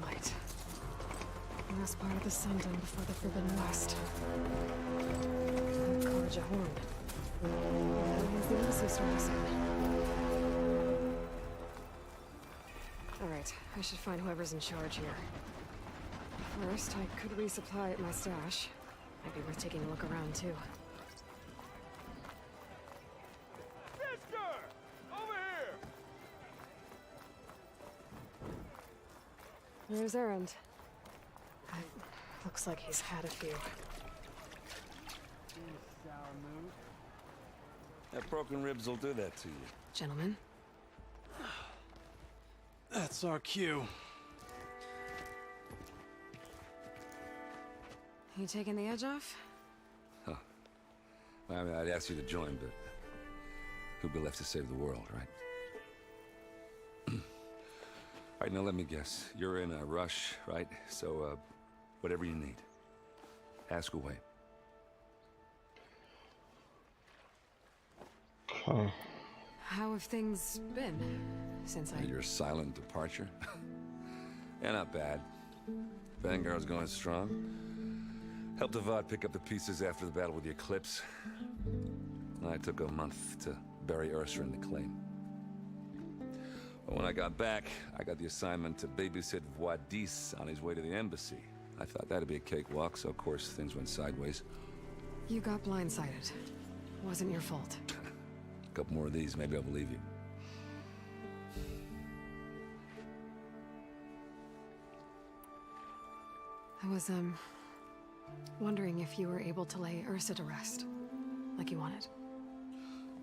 Light. Last part of the Sundom before the Forbidden West. The Karja Horn. That was the Elsie story said. Alright, I should find whoever's in charge here. First, I could resupply at my stash. Might be worth taking a look around, too. Where's Erend? Looks like he's had a few. That broken ribs will do that to you. Gentlemen? That's our cue. You taking the edge off? Huh. I mean, I'd ask you to join, but who'll be left to save the world, right? All right, now let me guess. You're in a rush, right? So, whatever you need, ask away. Okay. How have things been since I... Your silent departure? Yeah, not bad. Vanguard's going strong. Helped Avad pick up the pieces after the battle with the Eclipse. I took a month to bury Ursa in the claim. But when I got back, I got the assignment to babysit Wadis on his way to the embassy. I thought that'd be a cakewalk, so of course things went sideways. You got blindsided. Wasn't your fault. A couple more of these, maybe I'll believe you. I was, wondering if you were able to lay Ursa to rest, like you wanted.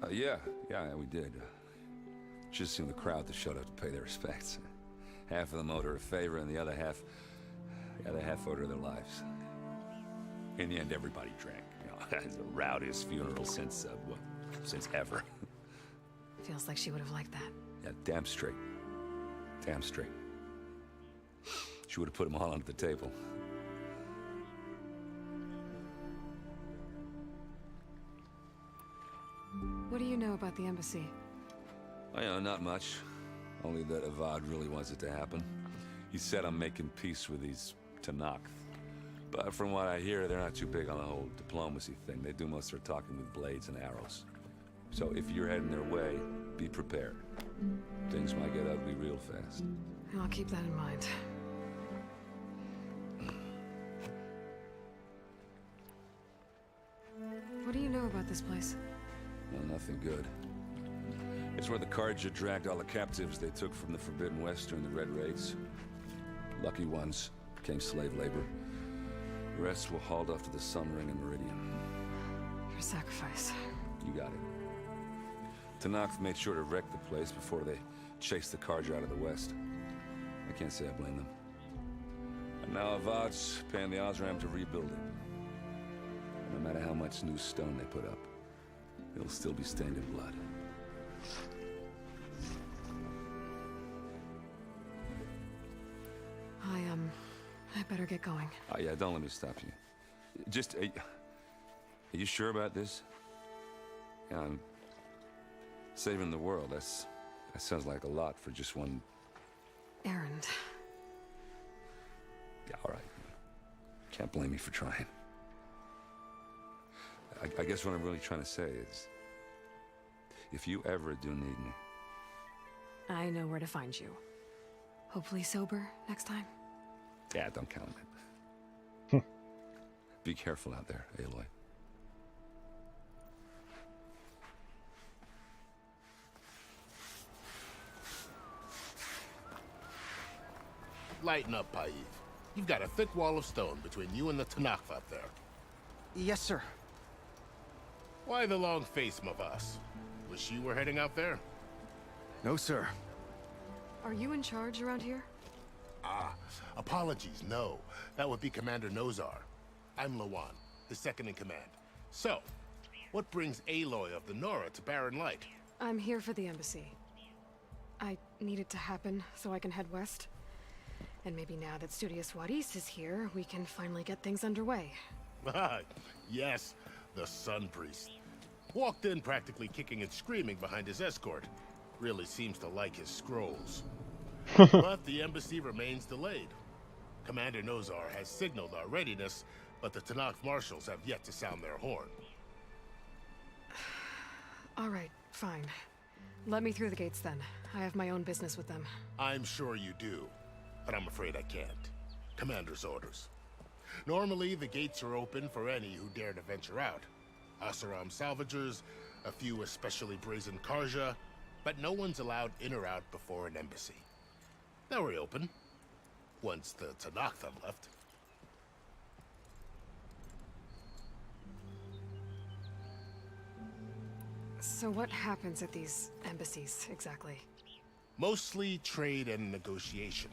Yeah, we did. Just seemed the crowd that showed up to pay their respects. Half of them owed her a favor, and the other half owed her their lives. In the end, everybody drank. You know, it's the rowdiest funeral since ever. Feels like she would have liked that. Yeah, damn straight. Damn straight. She would have put them all under the table. What do you know about the embassy? Well, you know, not much. Only that Avad really wants it to happen. He said I'm making peace with these Tanakh. But from what I hear, they're not too big on the whole diplomacy thing. They do most of their talking with blades and arrows. So if you're heading their way, be prepared. Things might get ugly real fast. I'll keep that in mind. What do you know about this place? Well, nothing good. It's where the Carja dragged all the captives they took from the Forbidden West during the Red Raids. Lucky ones became slave labor. The rest were hauled off to the Sun Ring and Meridian. Your sacrifice. You got it. Tanakh made sure to wreck the place before they chased the Carja out of the West. I can't say I blame them. And now Avad's paying the Osram to rebuild it. No matter how much new stone they put up, it'll still be stained in blood. I better get going. Oh, yeah, don't let me stop you. Just, are you sure about this? Yeah, I'm saving the world. That sounds like a lot for just one... errand. Yeah, all right. Can't blame me for trying. I guess what I'm really trying to say is, if you ever do need me... I know where to find you. Hopefully sober next time. Yeah, don't count on it. Be careful out there, Aloy. Lighten up, Paiv. You've got a thick wall of stone between you and the Tanakh up there. Yes, sir. Why the long face, Mavas? Wish you were heading out there? No, sir. Are you in charge around here? Ah, apologies, no. That would be Commander Nozar. I'm Lawan, the second in command. So, what brings Aloy of the Nora to Barren Light? I'm here for the embassy. I need it to happen so I can head west. And maybe now that Studious Wadis is here, we can finally get things underway. Yes, the Sun Priest. Walked in practically kicking and screaming behind his escort. Really seems to like his scrolls. But the embassy remains delayed. Commander Nozar has signaled our readiness, but the Tanakh marshals have yet to sound their horn. All right, fine. Let me through the gates then. I have my own business with them. I'm sure you do, but I'm afraid I can't. Commander's orders. Normally, the gates are open for any who dare to venture out. Asaram salvagers, a few especially brazen Karja, but no one's allowed in or out before an embassy. They'll reopen, once the Tanakh have left. So what happens at these embassies, exactly? Mostly trade and negotiation.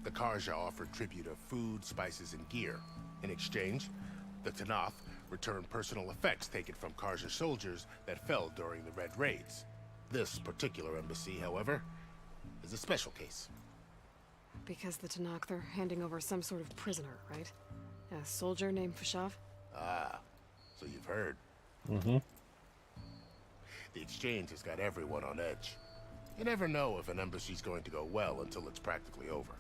The Karja offer tribute of food, spices, and gear. In exchange, the Tanakh return personal effects taken from Karja soldiers that fell during the Red Raids. This particular embassy, however, is a special case. Because the Tanakh, they're handing over some sort of prisoner, right? A soldier named Fashav? Ah, so you've heard. Mm-hmm. The exchange has got everyone on edge. You never know if an embassy's going to go well until it's practically over.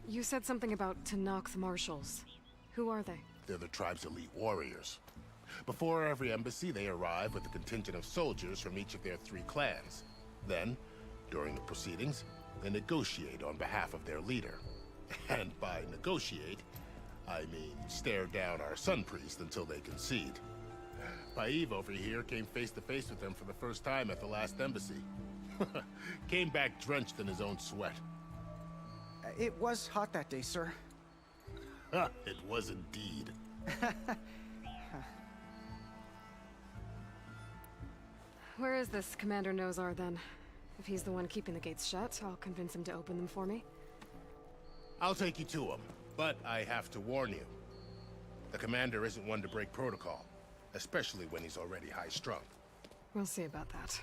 You said something about Tanakh marshals. Who are they? They're the tribe's elite warriors. Before every embassy, they arrive with a contingent of soldiers from each of their 3 clans. Then, during the proceedings, they negotiate on behalf of their leader. And by negotiate, I mean stare down our sun priest until they concede. Paiv over here came face to face with them for the first time at the last embassy. Came back drenched in his own sweat. It was hot that day, sir. It was indeed. Where is this Commander Nozar, then? If he's the one keeping the gates shut, I'll convince him to open them for me. I'll take you to him, but I have to warn you. The commander isn't one to break protocol, especially when he's already high-strung. We'll see about that.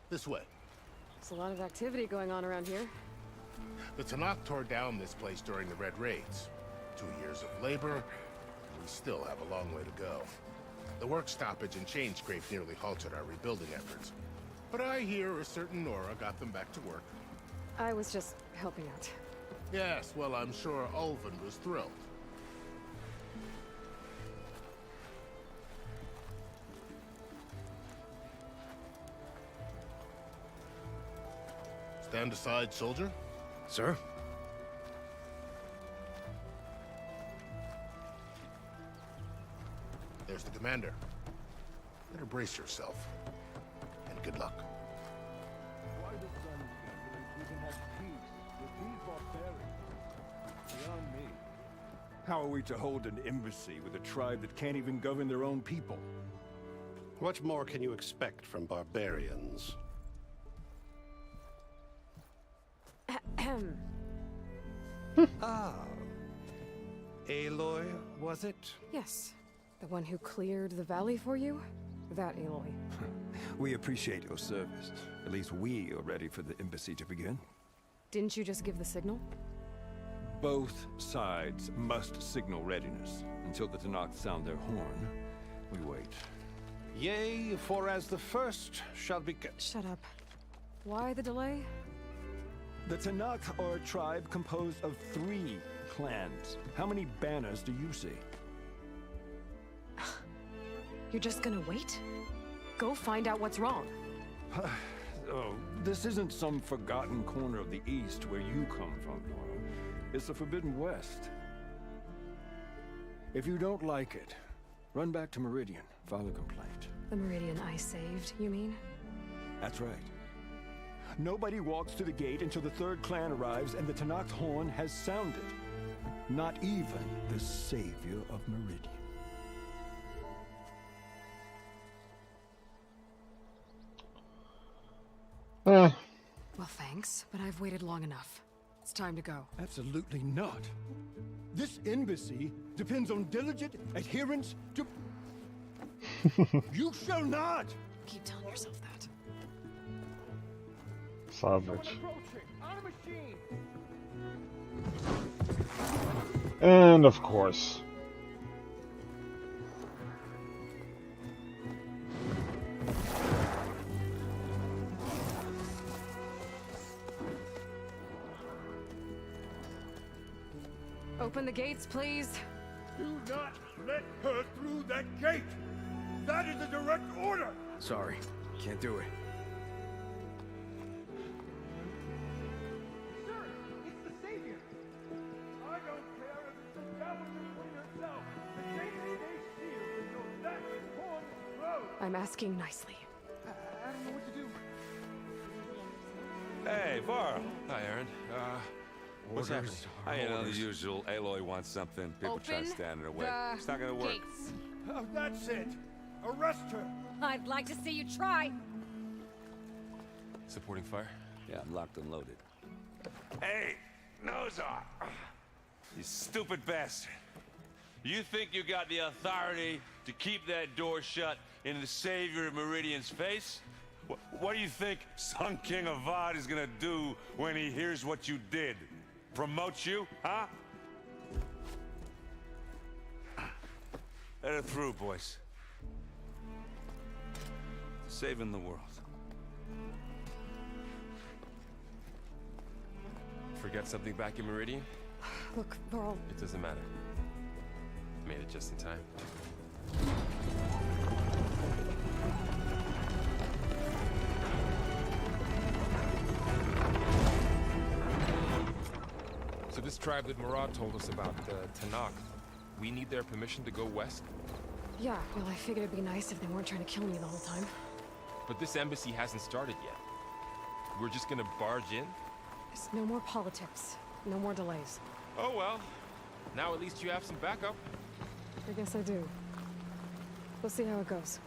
This way. There's a lot of activity going on around here. The Tanakh tore down this place during the Red Raids. 2 years of labor, and we still have a long way to go. The work stoppage and chain scrape nearly halted our rebuilding efforts. But I hear a certain Nora got them back to work. I was just helping out. Yes, well, I'm sure Ulvin was thrilled. Stand aside, soldier. Sir? There's the commander. Better brace yourself. And good luck. Why the sun we can have peace with these barbarians? Beyond me. How are we to hold an embassy with a tribe that can't even govern their own people? What more can you expect from barbarians? Ah. Aloy, was it? Yes. The one who cleared the valley for you? That Aloy. We appreciate your service. At least we are ready for the embassy to begin. Didn't you just give the signal? Both sides must signal readiness. Until the Tanakh sound their horn, we wait. Yea, for as the first shall be... Shut up. Why the delay? The Tanakh are a tribe composed of 3 clans. How many banners do you see? You're just gonna wait? Go find out what's wrong. Oh, this isn't some forgotten corner of the East where you come from, Nora. It's the Forbidden West. If you don't like it, run back to Meridian, file a complaint. The Meridian I saved, you mean? That's right. Nobody walks to the gate until the 3rd clan arrives and the Tanakh's horn has sounded. Not even the savior of Meridian. Well, thanks, but I've waited long enough. It's time to go. Absolutely not. This embassy depends on diligent adherence to... You shall not! Keep telling yourself that. Savage. And of course. Open the gates, please. Do not let her through that gate! That is a direct order! Sorry, can't do it. Sir, it's the savior! I don't care if it's the Scavenger Queen herself! The gate is a shield until that horn blows! I'm asking nicely. I don't know what to do. Hey, Varl. Hi, Aaron. What's happening? Orders. You know, the usual. Aloy wants something. People try to stand in her way. It's not gonna work. Gates. Oh, that's it! Arrest her! I'd like to see you try. Supporting fire? Yeah, I'm locked and loaded. Hey, Nozar! You stupid bastard. You think you got the authority to keep that door shut in the Savior of Meridian's face? What do you think Sun King Avad is gonna do when he hears what you did? Promote you, huh? Let her through, boys. Saving the world. Forget something back in Meridian? Look, Varl. It doesn't matter. Made it just in time. So this tribe that Murad told us about, the Tanakh, we need their permission to go west? Yeah, well, I figured it'd be nice if they weren't trying to kill me the whole time. But this embassy hasn't started yet. We're just gonna barge in? There's no more politics. No more delays. Oh well. Now at least you have some backup. I guess I do. We'll see how it goes.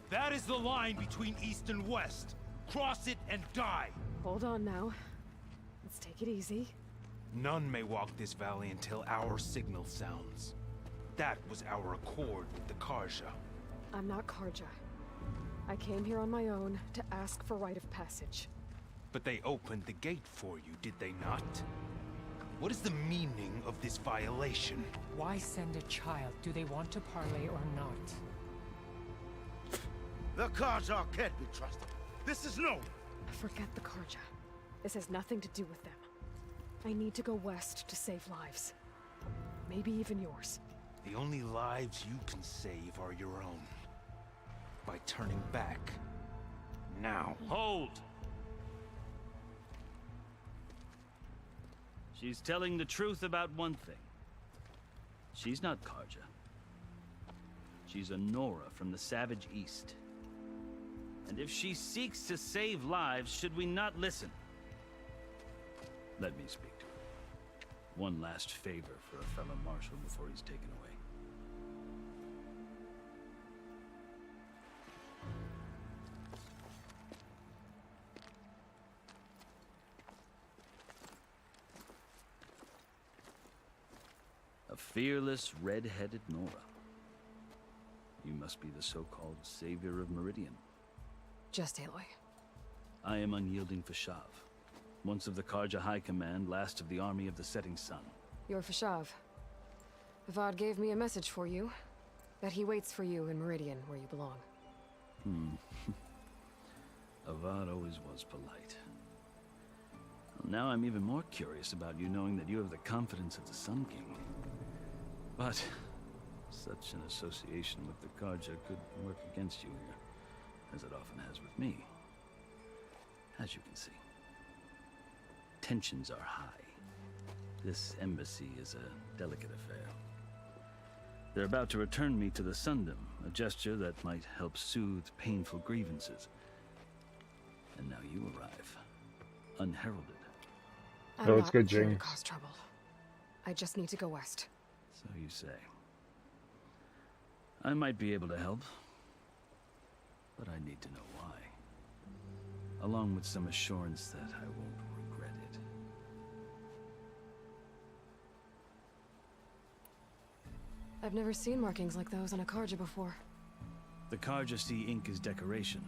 That is the line between East and West. Cross it and die. Hold on now. Let's take it easy. None may walk this valley until our signal sounds. That was our accord with the Karja. I'm not Karja. I came here on my own to ask for rite of passage. But they opened the gate for you, did they not? What is the meaning of this violation? Why send a child? Do they want to parley or not? The Karja can't be trusted. This is known. Forget the Karja. This has nothing to do with them. I need to go west to save lives. Maybe even yours. The only lives you can save are your own. By turning back. Now. Hold! She's telling the truth about one thing. She's not Karja. She's a Nora from the Savage East. And if she seeks to save lives, should we not listen? Let me speak to her. One last favor for a fellow marshal before he's taken away. A fearless, red-headed Nora. You must be the so-called Savior of Meridian. Just Aloy. I am unyielding Fashav. Once of the Karja High Command, last of the army of the Setting Sun. You're Fashav. Avad gave me a message for you. That he waits for you in Meridian, where you belong. Avad always was polite. Well, now I'm even more curious about you knowing that you have the confidence of the Sun King. But such an association with the Karja could work against you here, as it often has with me. As you can see. Tensions are high. This embassy is a delicate affair. They're about to return me to the Sundom, a gesture that might help soothe painful grievances. And now you arrive, unheralded. I'm not here to cause trouble. I just need to go west. So you say. I might be able to help, but I need to know why. Along with some assurance that I won't regret it. I've never seen markings like those on a Karja before. The Karja see ink as decoration.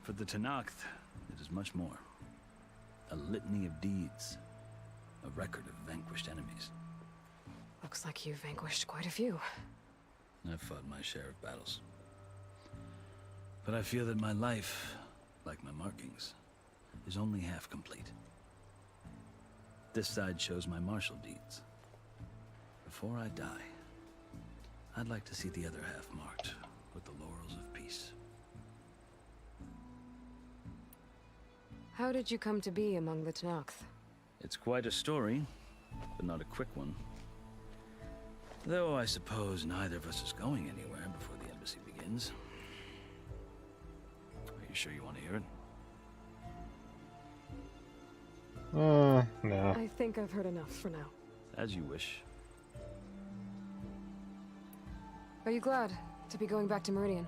For the Tanakh, it is much more. A litany of deeds. A record of vanquished enemies. Looks like you've vanquished quite a few. I've fought my share of battles. But I feel that my life, like my markings, is only half complete. This side shows my martial deeds. Before I die, I'd like to see the other half marked with the laurels of peace. How did you come to be among the Tanakh? It's quite a story, but not a quick one. Though I suppose neither of us is going anywhere before the embassy begins. Are you sure you want to hear it? No. I think I've heard enough for now. As you wish. Are you glad to be going back to Meridian?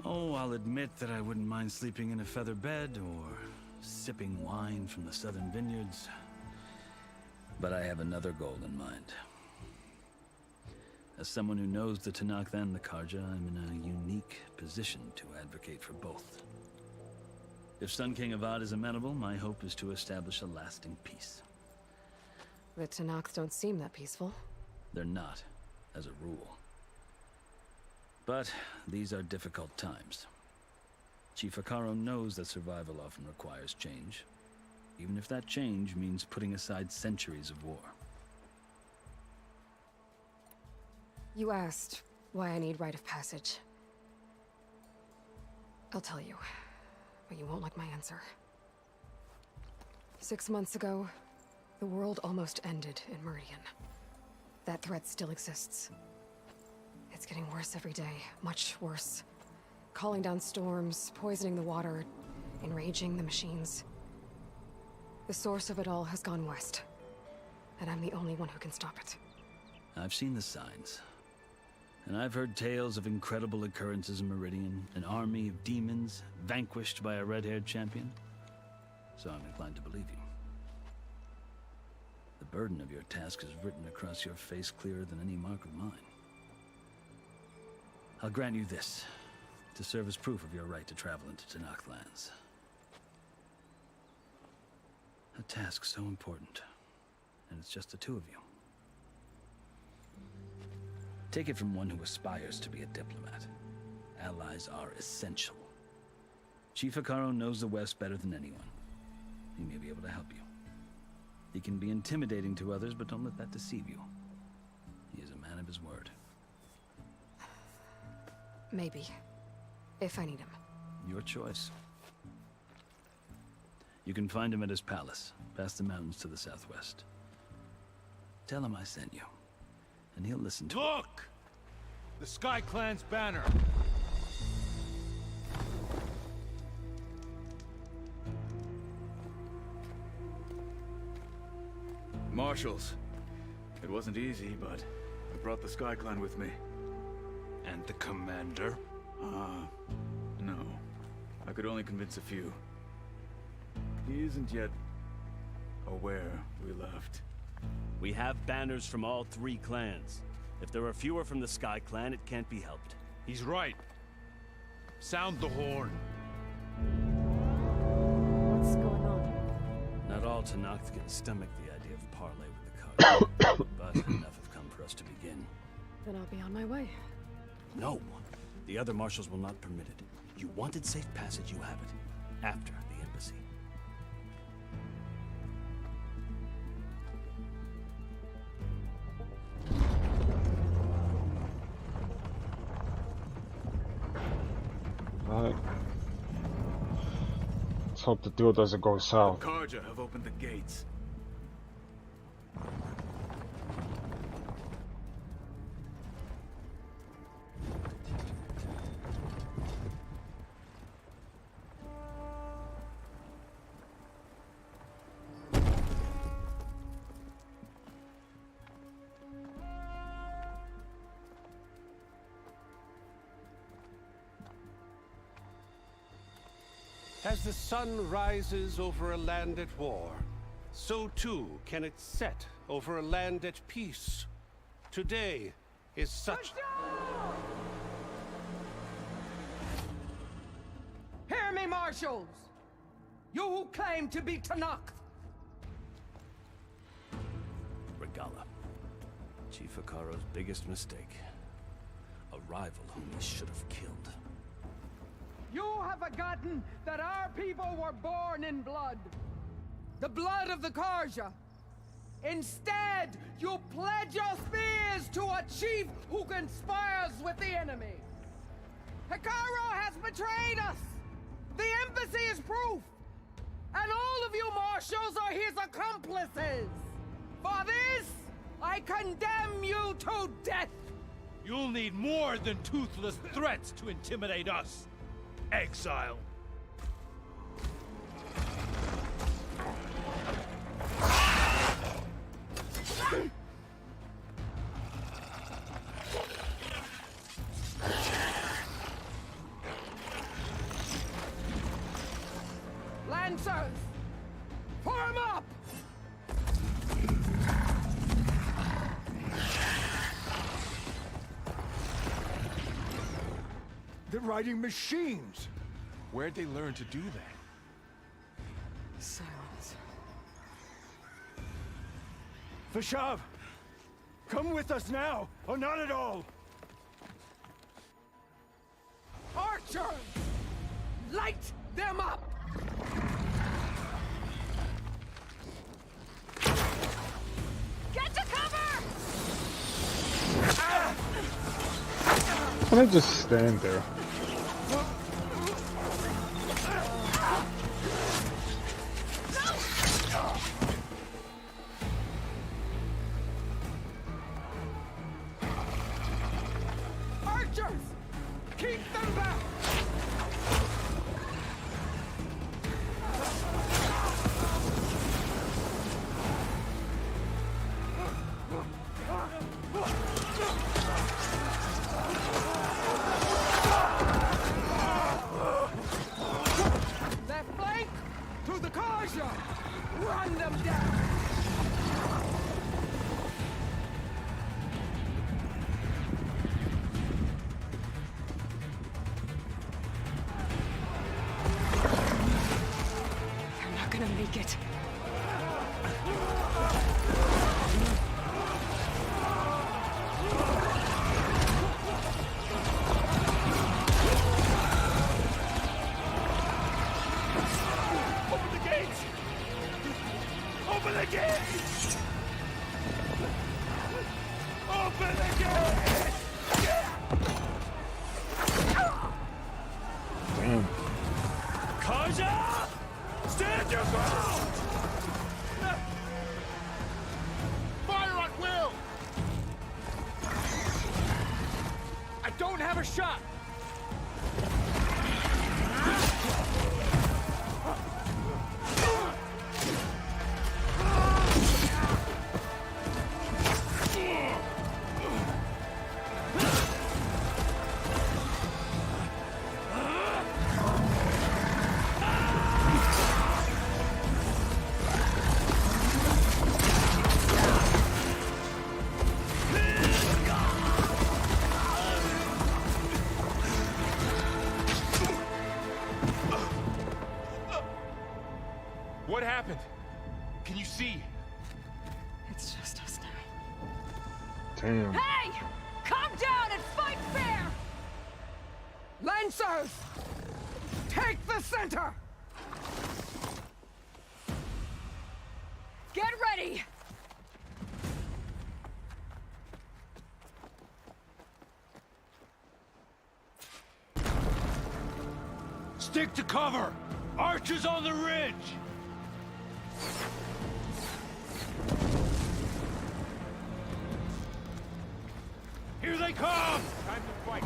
Oh, I'll admit that I wouldn't mind sleeping in a feather bed or sipping wine from the southern vineyards. But I have another goal in mind. As someone who knows the Tanakh and the Karja, I'm in a unique position to advocate for both. If Sun King Avad is amenable, my hope is to establish a lasting peace. The Tanakh don't seem that peaceful. They're not, as a rule. But these are difficult times. Chief Akaro knows that survival often requires change, even if that change means putting aside centuries of war. You asked why I need rite of passage. I'll tell you, but you won't like my answer. 6 months ago, the world almost ended in Meridian. That threat still exists. It's getting worse every day, much worse. Calling down storms, poisoning the water, enraging the machines. The source of it all has gone west, and I'm the only one who can stop it. I've seen the signs. And I've heard tales of incredible occurrences in Meridian, an army of demons vanquished by a red-haired champion. So I'm inclined to believe you. The burden of your task is written across your face clearer than any mark of mine. I'll grant you this, to serve as proof of your right to travel into Tanakh lands. A task so important, and it's just the two of you. Take it from one who aspires to be a diplomat. Allies are essential. Chief Akaro knows the West better than anyone. He may be able to help you. He can be intimidating to others, but don't let that deceive you. He is a man of his word. Maybe. If I need him. Your choice. You can find him at his palace, past the mountains to the southwest. Tell him I sent you, and he'll listen to Look! The Sky Clan's banner! Marshals. It wasn't easy, but I brought the Sky Clan with me. And the commander? No. I could only convince a few. He isn't yet aware we left. We have banners from all 3 clans. If there are fewer from the Sky Clan, it can't be helped. He's right. Sound the horn. What's going on? Not all Tanakh can stomach the idea of parley with the Karja, but enough have come for us to begin. Then I'll be on my way. No. The other marshals will not permit it. You wanted safe passage, you have it. After the embassy. Alright. Let's hope the deal doesn't go south. The Karja have opened the gates. As the sun rises over a land at war, so too can it set over a land at peace. Today is such... Hear me, marshals! You who claim to be Tanakh! Regala. Chief Akaro's biggest mistake. A rival whom he should have killed. You have forgotten that our people were born in blood. The blood of the Karja. Instead, you pledge your spears to a chief who conspires with the enemy. Akaro has betrayed us. The embassy is proof. And all of you marshals are his accomplices. For this, I condemn you to death. You'll need more than toothless threats to intimidate us. Exile. Lancers! Form up! They're riding machines! Where'd they learn to do that? Silence. Vashav! Come with us now, or not at all! Archer! Light them up! Get to cover! Can I just stand there? Archers! Keep them back! Left flank! To the Karja! Run them down! They're not gonna make it. Open the gates! Open the gates! Open the gates! Damn. Kaja! Stand your ground! Fire at will! I don't have a shot! What happened? Can you see? It's just us now. Damn. Hey! Calm down and fight fair! Lancers! Take the center! Get ready! Stick to cover! Archers on the ridge! Here they come! Time to fight.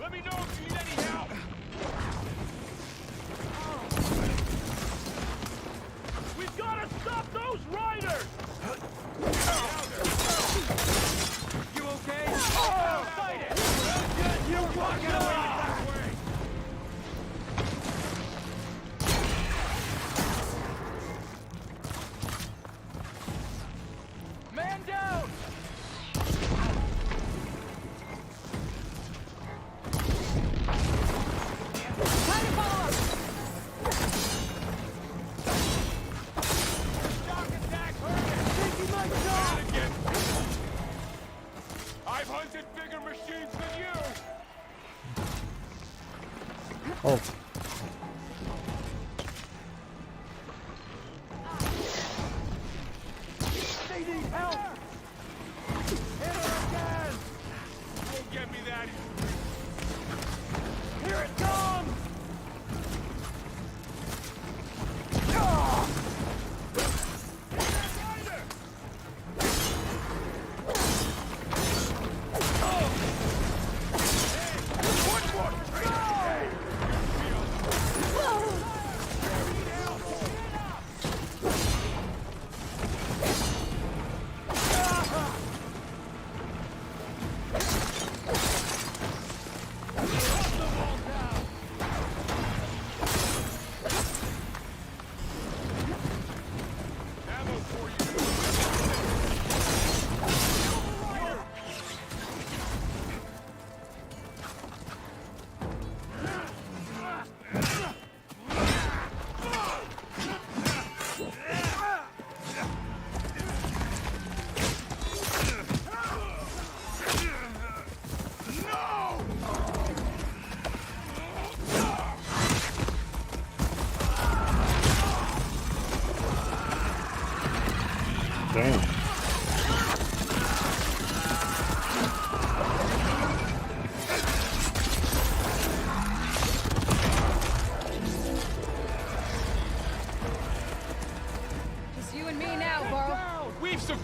Let me know if you need any help. We've got to stop those riders! You okay? Fight it! You walk it away! Man down! Time to follow up! Shock attack, taking my shot! Again. I've hunted bigger machines than you! Oh. They need help! Hit her again! Won't get me that Here it comes! One more!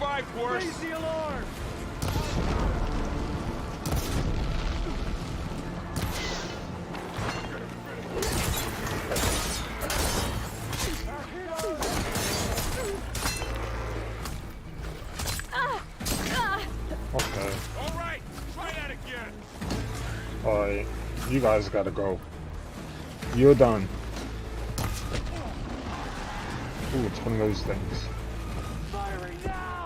PS5 course. Raise the alarm! Okay. Alright, try that again. Alright, you guys gotta go. You're done. Ooh, it's one of those things. Firing now!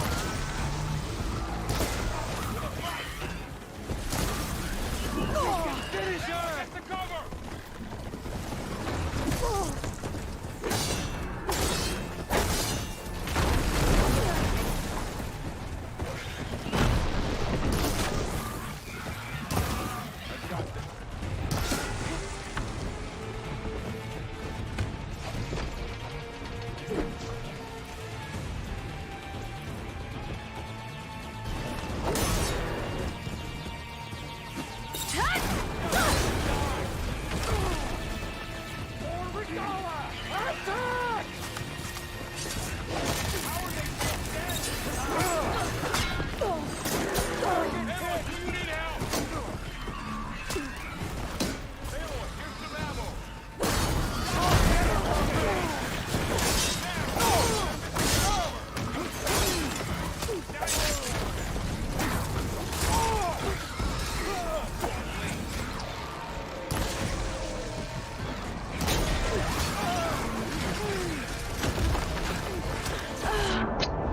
Finish her! Get the cover!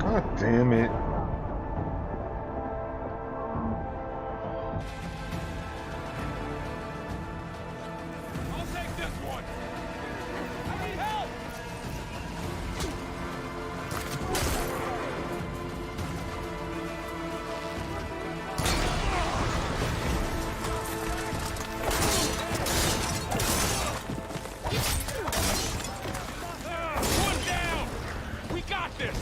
God damn it. I'll take this one. I need help. One down. We got this.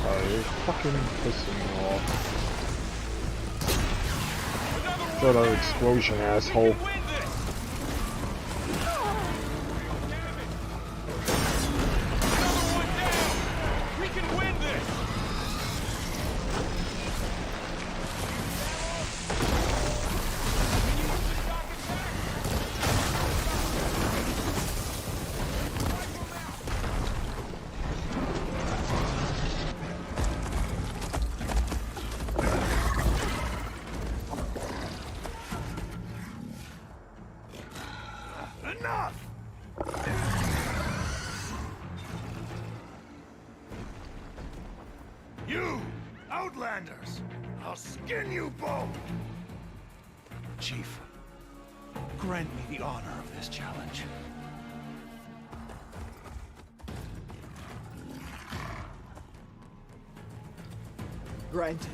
Oh, you're fucking pissing me off. Another explosion, asshole. We can win this. Enough! You, Outlanders! I'll skin you both! Chief, grant me the honor of this challenge. Granted.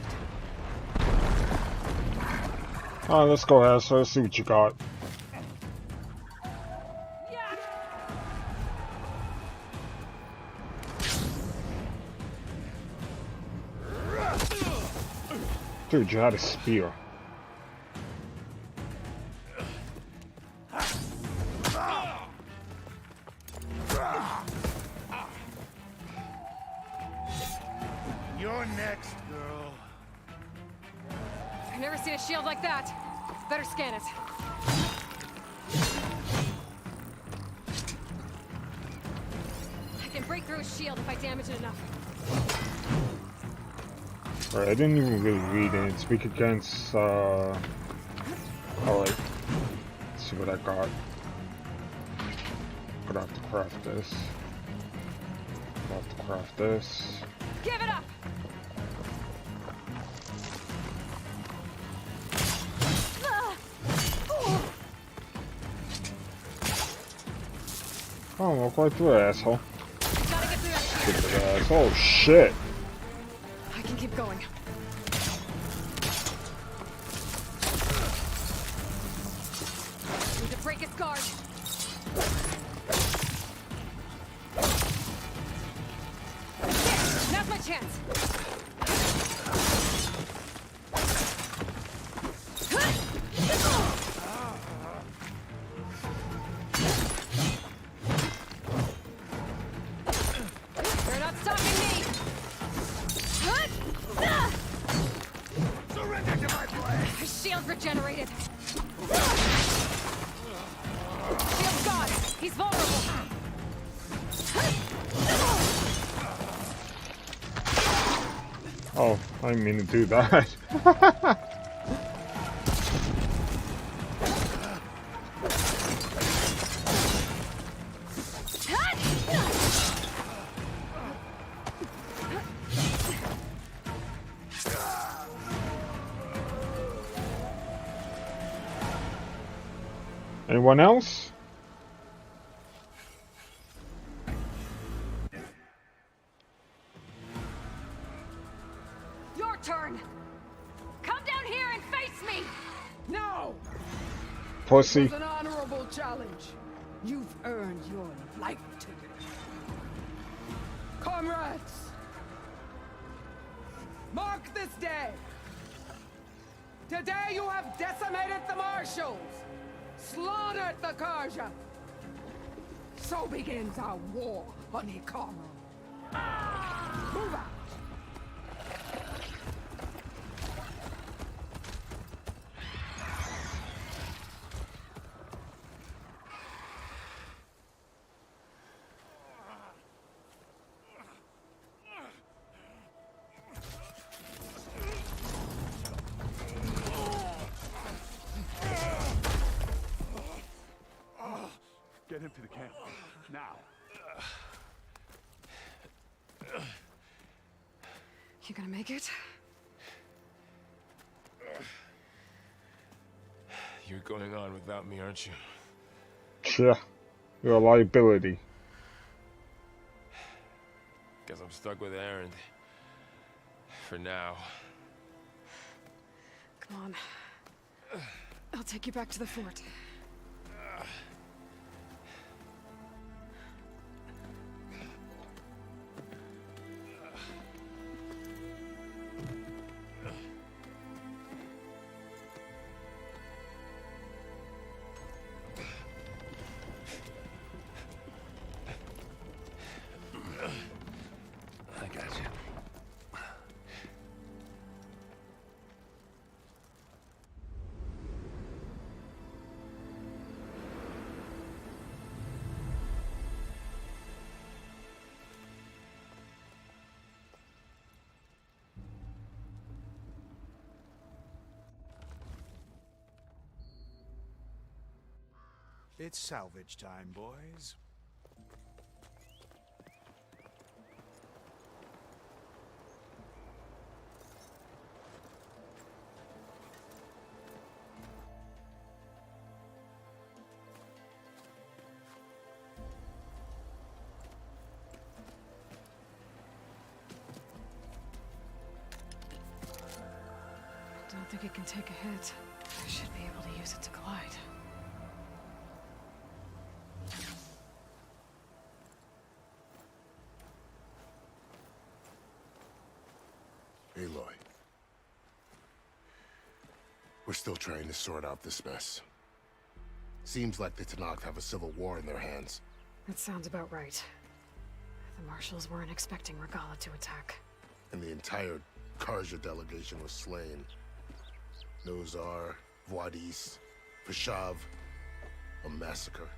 Alright, let's go, asshole. Let's see what you got. Dude, you had a spear. You're next, girl. I've never seen a shield like that. Better scan it. I can break through a shield if I damage it enough. Alright, I didn't even really read it. It's weak against, alright. Let's see what I got. Gonna have to craft this. Gonna have to craft this. Give it up! Oh, walk right through it, asshole. Gotta get through that shield. Stupid ass. Oh, shit. I can keep going. Need to break its guard. There, now's my chance. They're not stopping me. Surrender to my blade! His shield regenerated. Shield's gone. He's vulnerable. Oh, I didn't mean to do that. Anyone else? Your turn. Come down here and face me. No! Pussy. It was an honorable challenge. You've earned your life ticket. Comrades, mark this day. Today you have decimated the marshals, slaughtered the Karja. So begins our war on Hikaru. Move out. Get him to the camp. Now. You gonna make it? You're going on without me, aren't you? Yeah, you're a liability. Guess I'm stuck with Aaron. For now. Come on. I'll take you back to the fort. I got you. It's salvage time, boys. I don't think it can take a hit. I should be able to use it to glide. Aloy. We're still trying to sort out this mess. Seems like the Tenakth have a civil war in their hands. That sounds about right. The marshals weren't expecting Regala to attack. And the entire Karja delegation was slain. Nozar, Voidis, Vashav, a massacre.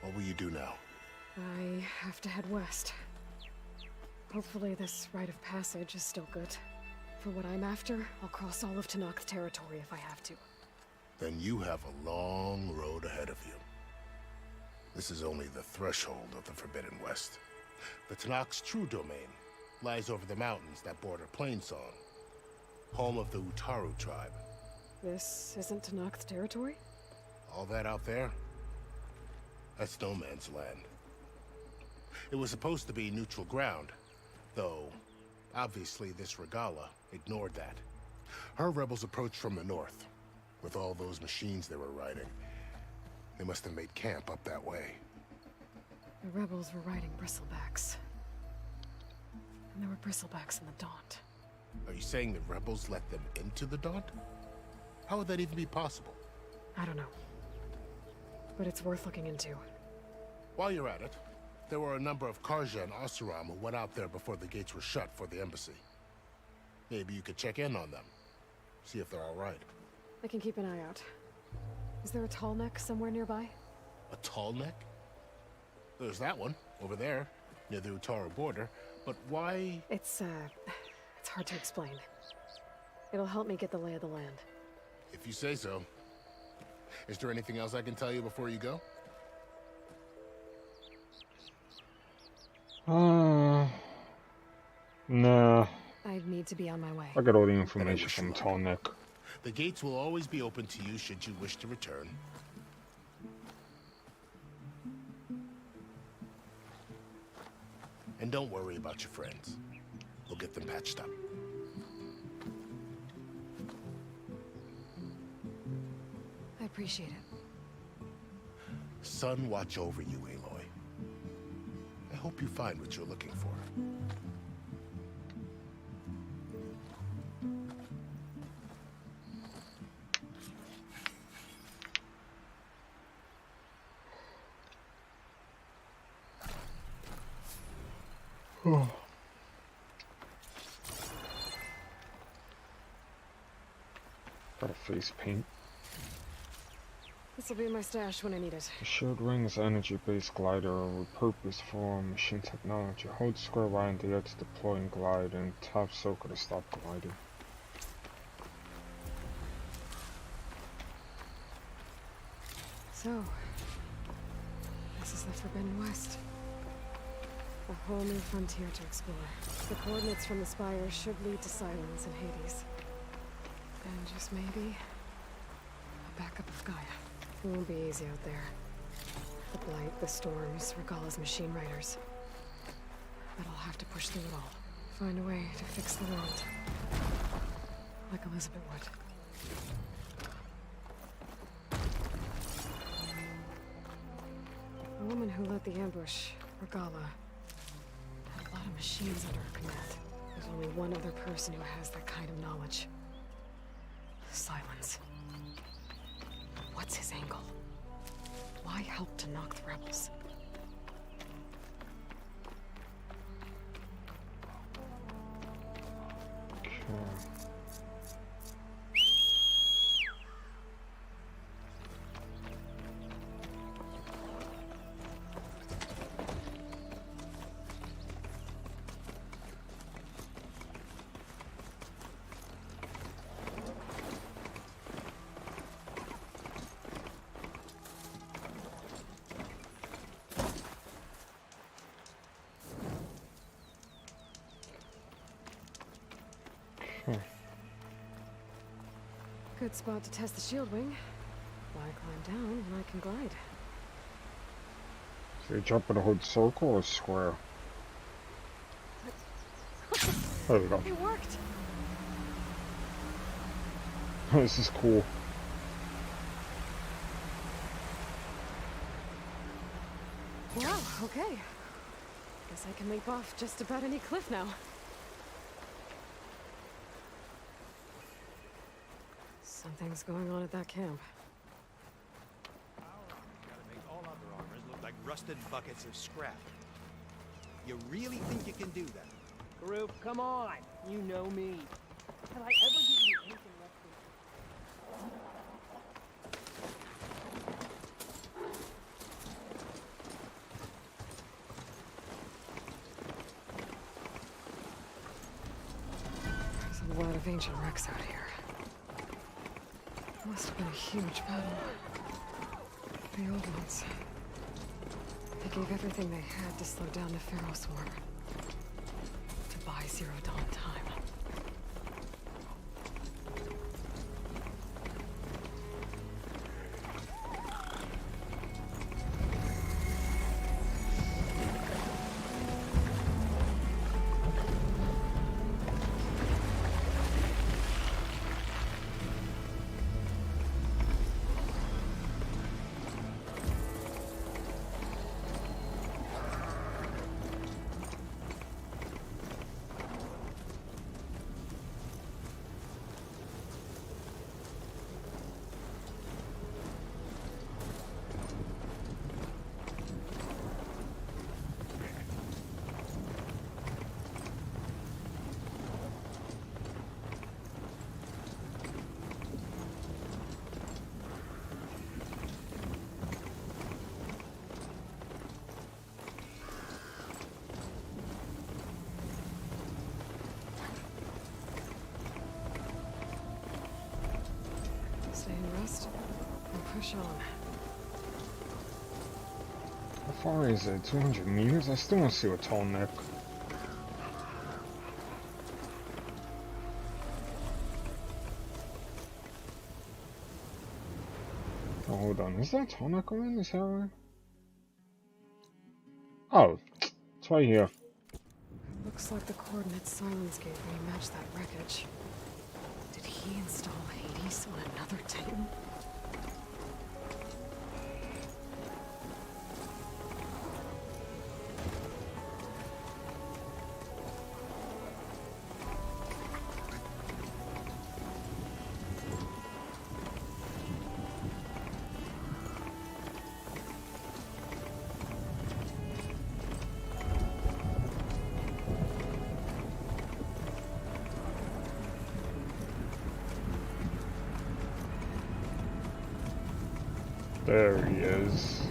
What will you do now? I have to head west. Hopefully this rite of passage is still good. For what I'm after, I'll cross all of Tenakth territory if I have to. Then you have a long road ahead of you. This is only the threshold of the Forbidden West. The Tenakth's true domain lies over the mountains that border Plainsong, home of the Utaru tribe. This isn't Tenakth territory? All that out there? That's no man's land. It was supposed to be neutral ground, though obviously this Regala ignored that. Her rebels approached from the north, with all those machines they were riding. They must have made camp up that way. The rebels were riding bristlebacks. And there were bristlebacks in the Daunt. Are you saying the rebels let them into the Daunt? How would that even be possible? I don't know. But it's worth looking into. While you're at it, there were a number of Karja and Oseram who went out there before the gates were shut for the embassy. Maybe you could check in on them. See if they're all right. I can keep an eye out. Is there a tall neck somewhere nearby? A tall neck? There's that one, over there, near the Utara border. But why? It's hard to explain. It'll help me get the lay of the land. If you say so. Is there anything else I can tell you before you go? Nah. I'd need to be on my way. I got all the information from Tall Neck. The gates will always be open to you should you wish to return. And don't worry about your friends. We'll get them patched up. I appreciate it. Sun watch over you, Aloy. I hope you find what you're looking for. Oh. Got a face paint. This'll be in my stash when I need it. The shield ring is an energy-based glider repurposed for machine technology. Hold square Y and DX to deploy and glide, and tap circle to stop gliding. So, this is the Forbidden West. A whole new frontier to explore. The coordinates from the spire should lead to Silence and Hades. And just maybe, a backup of Gaia. It won't be easy out there. The Blight, the Storms, Regalla's machine riders. But I'll have to push through it all. Find a way to fix the world. Like Elizabeth would. The woman who led the ambush, Regalla, had a lot of machines under her command. There's only one other person who has that kind of knowledge. Silence. What's his angle? Why help to knock the rebels? Good spot to test the shield wing. Why climb down when I can glide? So you jump in a hold circle or square? There we go. It worked! This is cool. Wow, okay. Guess I can leap off just about any cliff now. Something's going on at that camp. Gotta make all other armors look like rusted buckets of scrap. You really think you can do that? Group, come on. You know me. Have I ever given you anything less There's a lot of ancient wrecks out here. Must have been a huge battle. The old ones. They gave everything they had to slow down the Pharaoh swarm. To buy Zero Dawn time. push on. How far is it? 200 meters? I still want to see a tall neck. Oh, hold on. Is that tall neck around this area? Oh, it's right here. Looks like the coordinates Silence gave me match that wreckage. Did he install Hades on another Titan? There he is.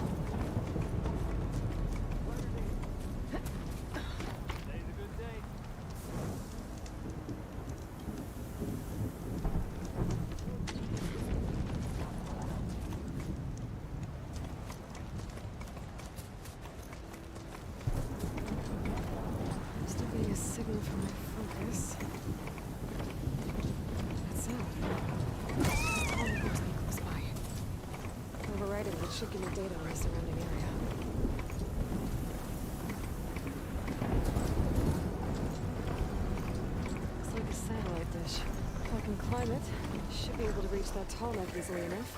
Must be a signal for my focus. That's it. All the things being close by. Overriding it should give me data on the surrounding area. Looks like a satellite dish. If I can climb it, I should be able to reach that tall neck easily enough.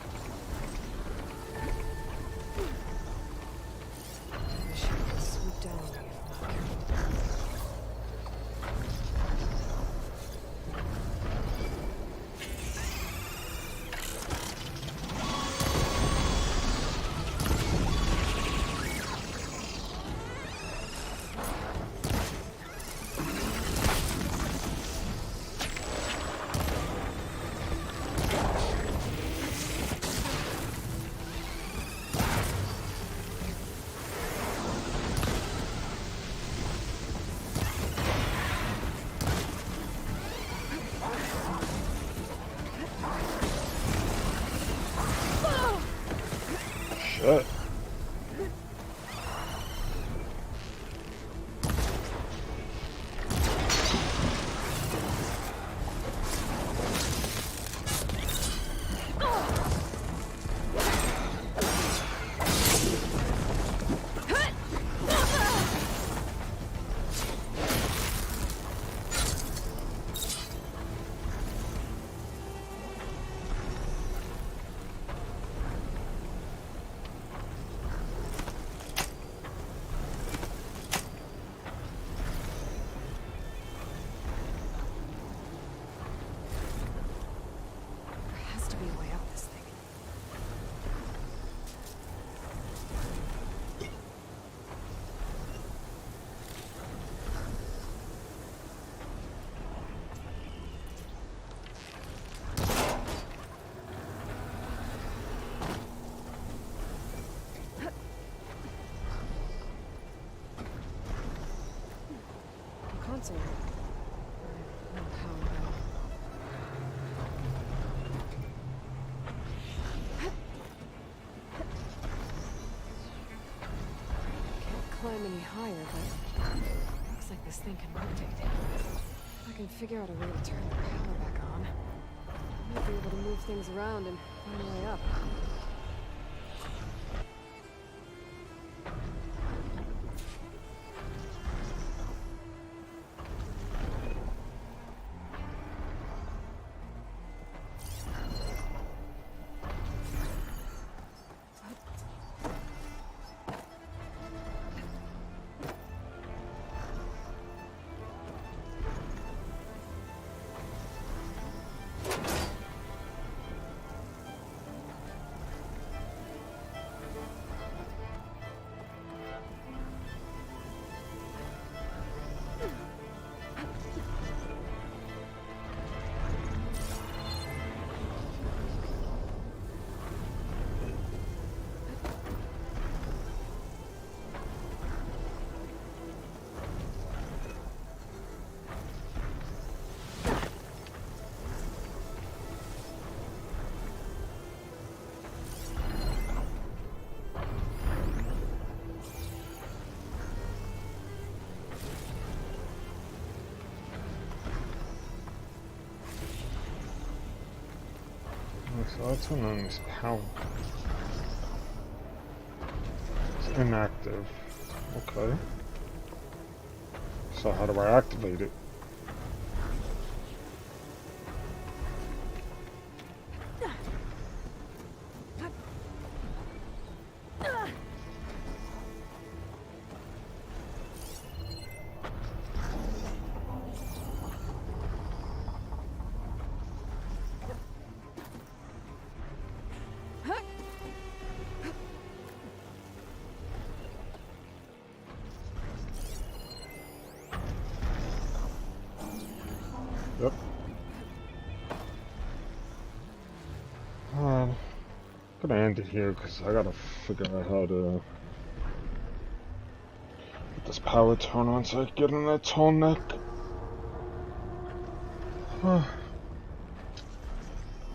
The ship will swoop down on me if I'm not careful. Shit. There has to be a way up this thing. The console. I know how though. Can't climb any higher, but looks like this thing can rotate. If I can figure out a way to turn the power back on, I might be able to move things around and find a way up. So that's when on this power. It's inactive. Okay. So how do I activate it? Yep. Gonna end it here because I gotta figure out how to get this power turn on so I can get in that tall neck.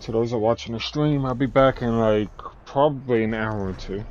To those that are watching the stream, I'll be back in like probably an hour or two.